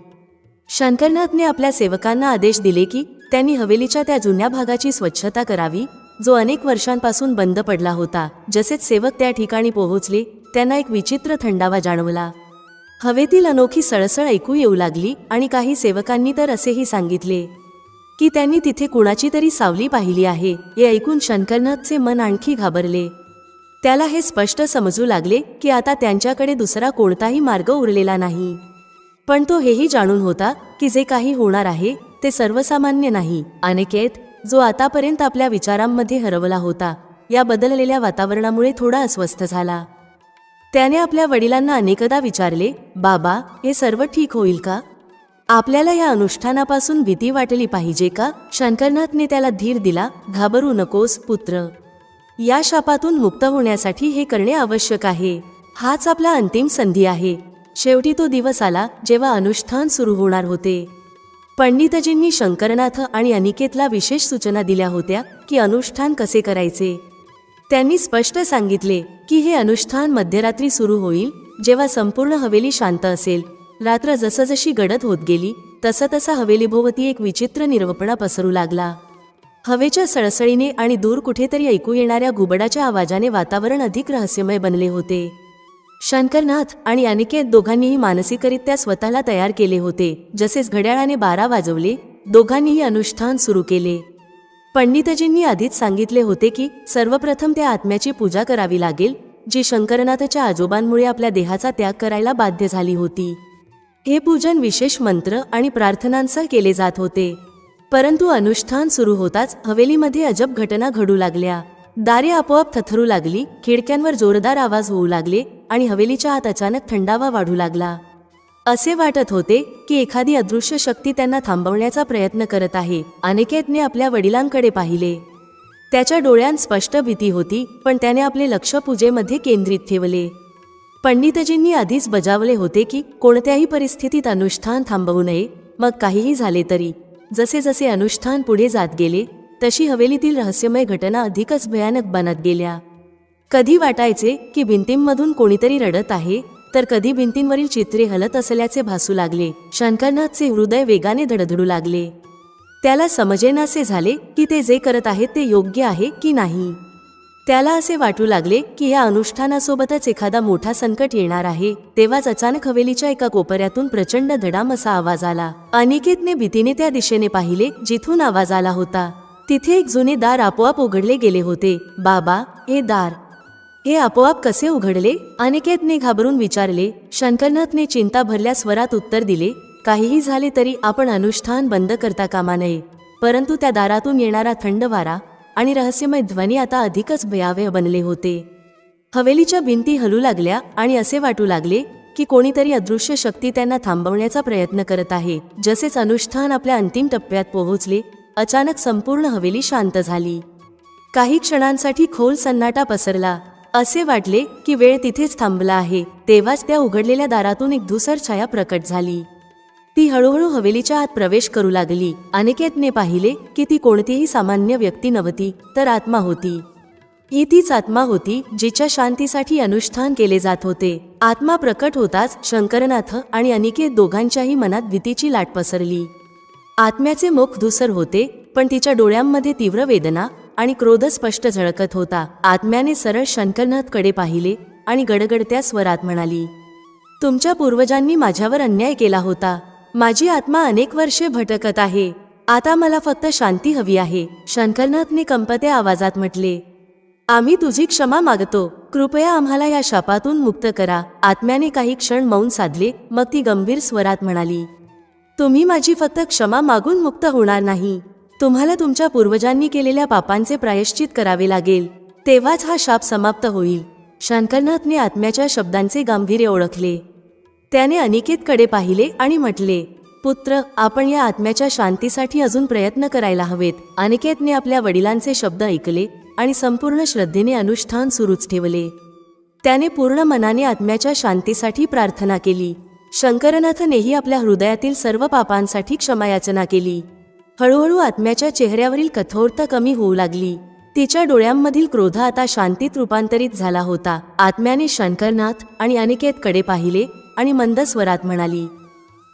शंकरनाथने आपल्या सेवकांना आदेश दिले की त्यांनी हवेलीच्या त्या जुन्या भागाची स्वच्छता करावी जो अनेक वर्षांपासून बंद पडला होता. जसेच सेवक त्या ठिकाणी पोहोचले त्यांना एक विचित्र थंडावा जाणवला. हवेतील अनोखी सळसळ ऐकू येऊ लागली आणि काही सेवकांनी तर असेही सांगितले की त्यांनी तिथे कुणाची तरी सावली पाहिली आहे. हे ऐकून शंकरनाथचे मन आणखी घाबरले. त्याला हे स्पष्ट समजू लागले की आता त्यांच्याकडे दुसरा कोणताही मार्ग उरलेला नाही. पण तो हेही जाणून होता की जे काही होणार आहे ते सर्वसामान्य नाही. अनिकेत, जो आतापर्यंत आपल्या विचारांमध्ये हरवला होता, या बदललेल्या वातावरणामुळे थोडा अस्वस्थ झाला. त्याने आपल्या वडिलांना अनेकदा विचारले, बाबा, हे सर्व ठीक होईल का? आपल्याला या अनुष्ठानापासून भीती वाटली पाहिजे का? शंकरनाथने त्याला धीर दिला. घाबरू नकोस पुत्र, या शापातून मुक्त होण्यासाठी हे करणे आवश्यक आहे. हाच आपला अंतिम संधी आहे. शेवटी तो दिवस आला जेव्हा अनुष्ठान सुरू होणार होते. पंडितजींनी शंकरनाथ आणि अनिकेतला विशेष सूचना दिल्या होत्या की अनुष्ठान कसे करायचे. त्यांनी स्पष्ट सांगितले की हे अनुष्ठान मध्यरात्री सुरू होईल जेव्हा संपूर्ण हवेली शांत असेल. रात्र जसजशी गडद होत गेली तसा हवेलीभोवती एक विचित्र निर्वपणा पसरू लागला. हवेच्या सळसळीने आणि दूर कुठेतरी ऐकू येणाऱ्या घुबडाच्या आवाजाने वातावरण अधिक रहस्यमय बनले होते. शंकरनाथ आणि अनिकेत दोघांनीही मानसिकरित्या स्वतःला तयार केले होते. जसेच घड्याळाने 12 वाजवले, दोघांनीही अनुष्ठान सुरू केले. पंडितजींनी आधीच सांगितले होते की सर्वप्रथम त्या आत्म्याची पूजा करावी लागेल जी शंकरनाथच्या आजोबांमुळे आपल्या देहाचा त्याग करायला बाध्य झाली होती. हे पूजन विशेष मंत्र आणि प्रार्थनांसह केले जात होते. परंतु अनुष्ठान सुरू होताच हवेलीमध्ये अजब घटना घडू लागल्या. दारे आपोआप थरथरू लागली, खिडक्यांवर जोरदार आवाज होऊ लागले आणि हवेलीच्या आत अचानक थंडावा वाढू लागला. असे वाटत होते की एखादी अदृश्य शक्ती त्यांना थांबवण्याचा प्रयत्न करत आहे. अनिकेतने आपल्या वडिलांकडे पाहिले. त्याच्या डोळ्यांत स्पष्ट भीती होती, पण त्याने आपले लक्ष पूजेमध्ये केंद्रित ठेवले. पंडितजींनी आधीच बजावले होते की कोणत्याही परिस्थितीत अनुष्ठान थांबवू नये, मग काहीही झाले तरी. जसे जसे अनुष्ठान पुढे जात गेले तशी हवेलीतील रहस्यमय घटना अधिकच भयानक बनत गेल्या. कधी वाटायचे की भिंतींमधून कोणीतरी रडत आहे, तर कधी भिंतींवरील चित्रे हलत असल्याचे भासू लागले. शंकरनाथचे हृदय वेगाने धडधडू लागले. त्याला समजेनासे झाले की ते जे करत आहेत ते योग्य आहे की नाही. त्याला असे वाटू लागले की या अनुष्ठानासोबतच एखादा मोठा संकट येणार आहे. तेव्हाच अचानक हवेलीच्या एका कोपऱ्यातून प्रचंड धडाम असा आवाज आला. अनिकेतने भीतीने त्या दिशेने पाहिले जिथून आवाज आला होता. तिथे एक जुने दार आपोआप उघडले गेले होते. बाबा, हे दार हे आपोआप कसे उघडले? अनिकेतने घाबरून विचारले. शंकरनाथने चिंता भरल्या स्वरात उत्तर दिले, काहीही झाले तरी आपण अनुष्ठान बंद करता कामा नये. परंतु त्या दारातून येणारा थंड वारा आणि रहस्यमय ध्वनी आता अधिकच भयावह बनले होते. हवेलीच्या भिंती हलू लागल्या आणि असे वाटू लागले की कोणीतरी अदृश्य शक्ती त्यांना थांबवण्याचा प्रयत्न करत आहे. जसेच अनुष्ठान आपल्या अंतिम टप्प्यात पोहोचले, अचानक संपूर्ण हवेली शांत झाली. काही क्षणांसाठी खोल सन्नाटा पसरला. असे वाटले की वेळ तिथेच थांबला आहे. तेव्हाच त्या उघडलेल्या दारातून एक धुसर छाया प्रकट झाली. ती हळूहळू हवेलीच्या आत प्रवेश करू लागली. अनिकेतने पाहिले की ती कोणतीही सामान्य व्यक्ती नव्हती, तर आत्मा होती. ही तीच आत्मा होती जिच्या शांतीसाठी अनुष्ठान केले जात होते. आत्मा प्रकट होताच शंकरनाथ आणि अनिकेत दोघांच्याही मनात भीतीची लाट पसरली. आत्म्याचे मुख धुसर होते, पण तिच्या डोळ्यांमध्ये तीव्र वेदना आणि क्रोध स्पष्ट झळकत होता. आत्म्याने सरळ शंकरनाथकडे पाहिले आणि गडगडत्या स्वरात म्हणाली, तुमच्या पूर्वजांनी माझ्यावर अन्याय केला होता. माझी आत्मा अनेक वर्षे भटकत आहे. आता मला फक्त शांती हवी आहे. शंकरनाथने कंपत्या आवाजात म्हटले, आम्ही तुझी क्षमा मागतो. कृपया आम्हाला या शापातून मुक्त करा. आत्म्याने काही क्षण मौन साधले, मग ती गंभीर स्वरात म्हणाली, तुम्ही माझी फक्त क्षमा मागून मुक्त होणार नाही. तुम्हाला तुमच्या पूर्वजांनी केलेल्या पापांचे प्रायश्चित करावे लागेल. तेव्हाच हा शाप समाप्त होईल. शंकरनाथने आत्म्याच्या शब्दांचे गांभीर्य ओळखले. त्याने अनिकेतकडे पाहिले आणि म्हटले, पुत्र, आपण या आत्म्याच्या शांतीसाठी अजून प्रयत्न करायला हवेत. अनिकेतने आपल्या वडिलांचे शब्द ऐकले आणि संपूर्ण श्रद्धेने अनुष्ठान सुरूच ठेवले. त्याने पूर्ण मनाने आत्म्याच्या शांतीसाठी प्रार्थना केली. शंकरनाथनेही आपल्या हृदयातील सर्व पापांसाठी क्षमायाचना केली. हळूहळू आत्म्याच्या चेहऱ्यावरील कठोरता कमी होऊ लागली. तिच्या डोळ्यांमधील क्रोध आता शांतीत रूपांतरित झाला होता. आत्म्याने शंकरनाथ आणि अनिकेतकडे पाहिले आणि मंद स्वरात म्हणाली,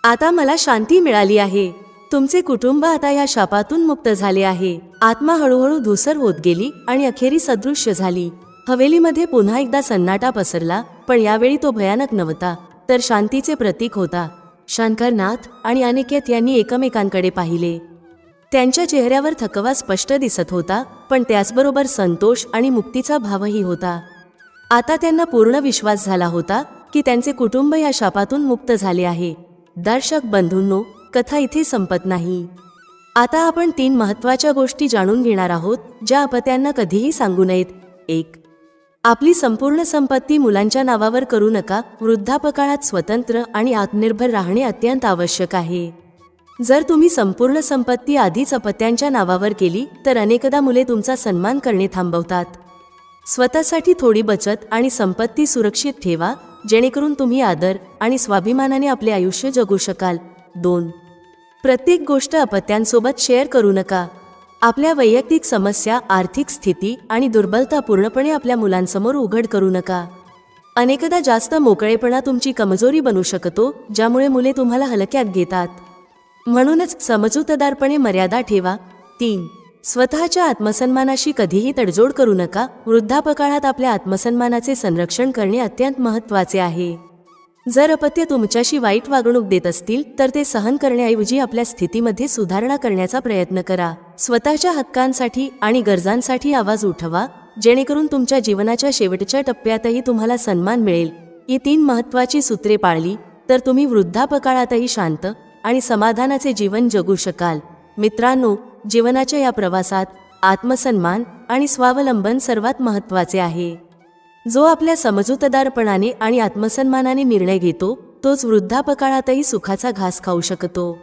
आता मला शांती मिळाली आहे. तुमचे कुटुंब आता या शापातून मुक्त झाले आहे. आत्मा हळूहळू धूसर होत गेली आणि अखेरीस अदृश्य झाली. हवेलीमध्ये पुन्हा एकदा सन्नाटा पसरला, पण यावेळी तो भयानक नव्हता, तर शांतीचे प्रतीक होता. शंकरनाथ आणि अनिकेत यांनी एकमेकांकडे पाहिले. त्यांच्या चेहऱ्यावर थकवा स्पष्ट दिसत होता, पण त्याचबरोबर संतोष आणि मुक्तीचा भावही होता. आता त्यांना पूर्ण विश्वास झाला होता की त्यांचे कुटुंब या शापातून मुक्त झाले आहे. दर्शक बंधूंनो, कथा इथे संपत नाही. आता आपण 3 महत्त्वाच्या गोष्टी जाणून घेणार आहोत, ज्या अपत्यांना कधीही सांगू नयेत. 1. आपली संपूर्ण संपत्ती मुलांच्या नावावर करू नका. वृद्धापकाळात स्वतंत्र आणि आत्मनिर्भर राहणे अत्यंत आवश्यक आहे. जर तुम्ही संपूर्ण संपत्ती आधीच अपत्यांच्या नावावर केली तर अनेकदा मुले तुमचा सन्मान करणे थांबवतात. स्वतःसाठी थोडी बचत आणि संपत्ती सुरक्षित ठेवा, जेणेकरून तुम्ही आदर आणि स्वाभिमानाने आपले आयुष्य जगू शकाल. 2. प्रत्येक गोष्ट अपत्यांसोबत शेअर करू नका. आपल्या वैयक्तिक समस्या, आर्थिक स्थिती आणि दुर्बलता पूर्णपणे आपल्या मुलांसमोर उघड करू नका. अनेकदा जास्त मोकळेपणा तुमची कमजोरी बनू शकतो, ज्यामुळे मुले तुम्हाला हलक्यात घेतात. म्हणूनच समजूतदारपणे मर्यादा ठेवा. 3. स्वतःच्या आत्मसन्मानाशी कधीही तडजोड करू नका. वृद्धापकाळात आपल्या आत्मसन्मानाचे संरक्षण करणे अत्यंत महत्त्वाचे आहे. जर अपत्य तुमच्याशी वाईट वागणूक देत असतील तर ते सहन करण्याऐवजी आपल्या स्थितीमध्ये सुधारणा करण्याचा प्रयत्न करा. स्वतःच्या हक्कांसाठी आणि गरजांसाठी आवाज उठवा, जेणेकरून तुमच्या जीवनाच्या शेवटच्या टप्प्यातही तुम्हाला सन्मान मिळेल. ही 3 महत्त्वाची सूत्रे पाळली तर तुम्ही वृद्धापकाळातही शांत आणि समाधानाचे जीवन जगू शकाल. मित्रांनो, जीवनाच्या या प्रवासात आत्मसन्मान आणि स्वावलंबन सर्वात महत्त्वाचे आहे. जो आपल्या समजूतदारपणाने आणि आत्मसन्मानाने निर्णय घेतो, तोच वृद्धापकाळातही सुखाचा घास खाऊ शकतो.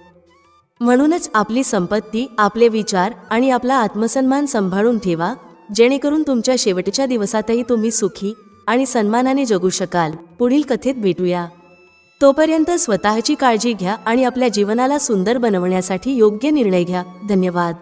म्हणूनच आपली संपत्ती, आपले विचार आणि आपला आत्मसन्मान सांभाळून ठेवा, जेणेकरून तुमच्या शेवटच्या दिवसातही तुम्ही सुखी आणि सन्मानाने जगू शकाल. पुढील कथेत भेटूया. तोपर्यंत स्वतःची काळजी घ्या आणि आपल्या जीवनाला सुंदर बनवण्यासाठी योग्य निर्णय घ्या. धन्यवाद.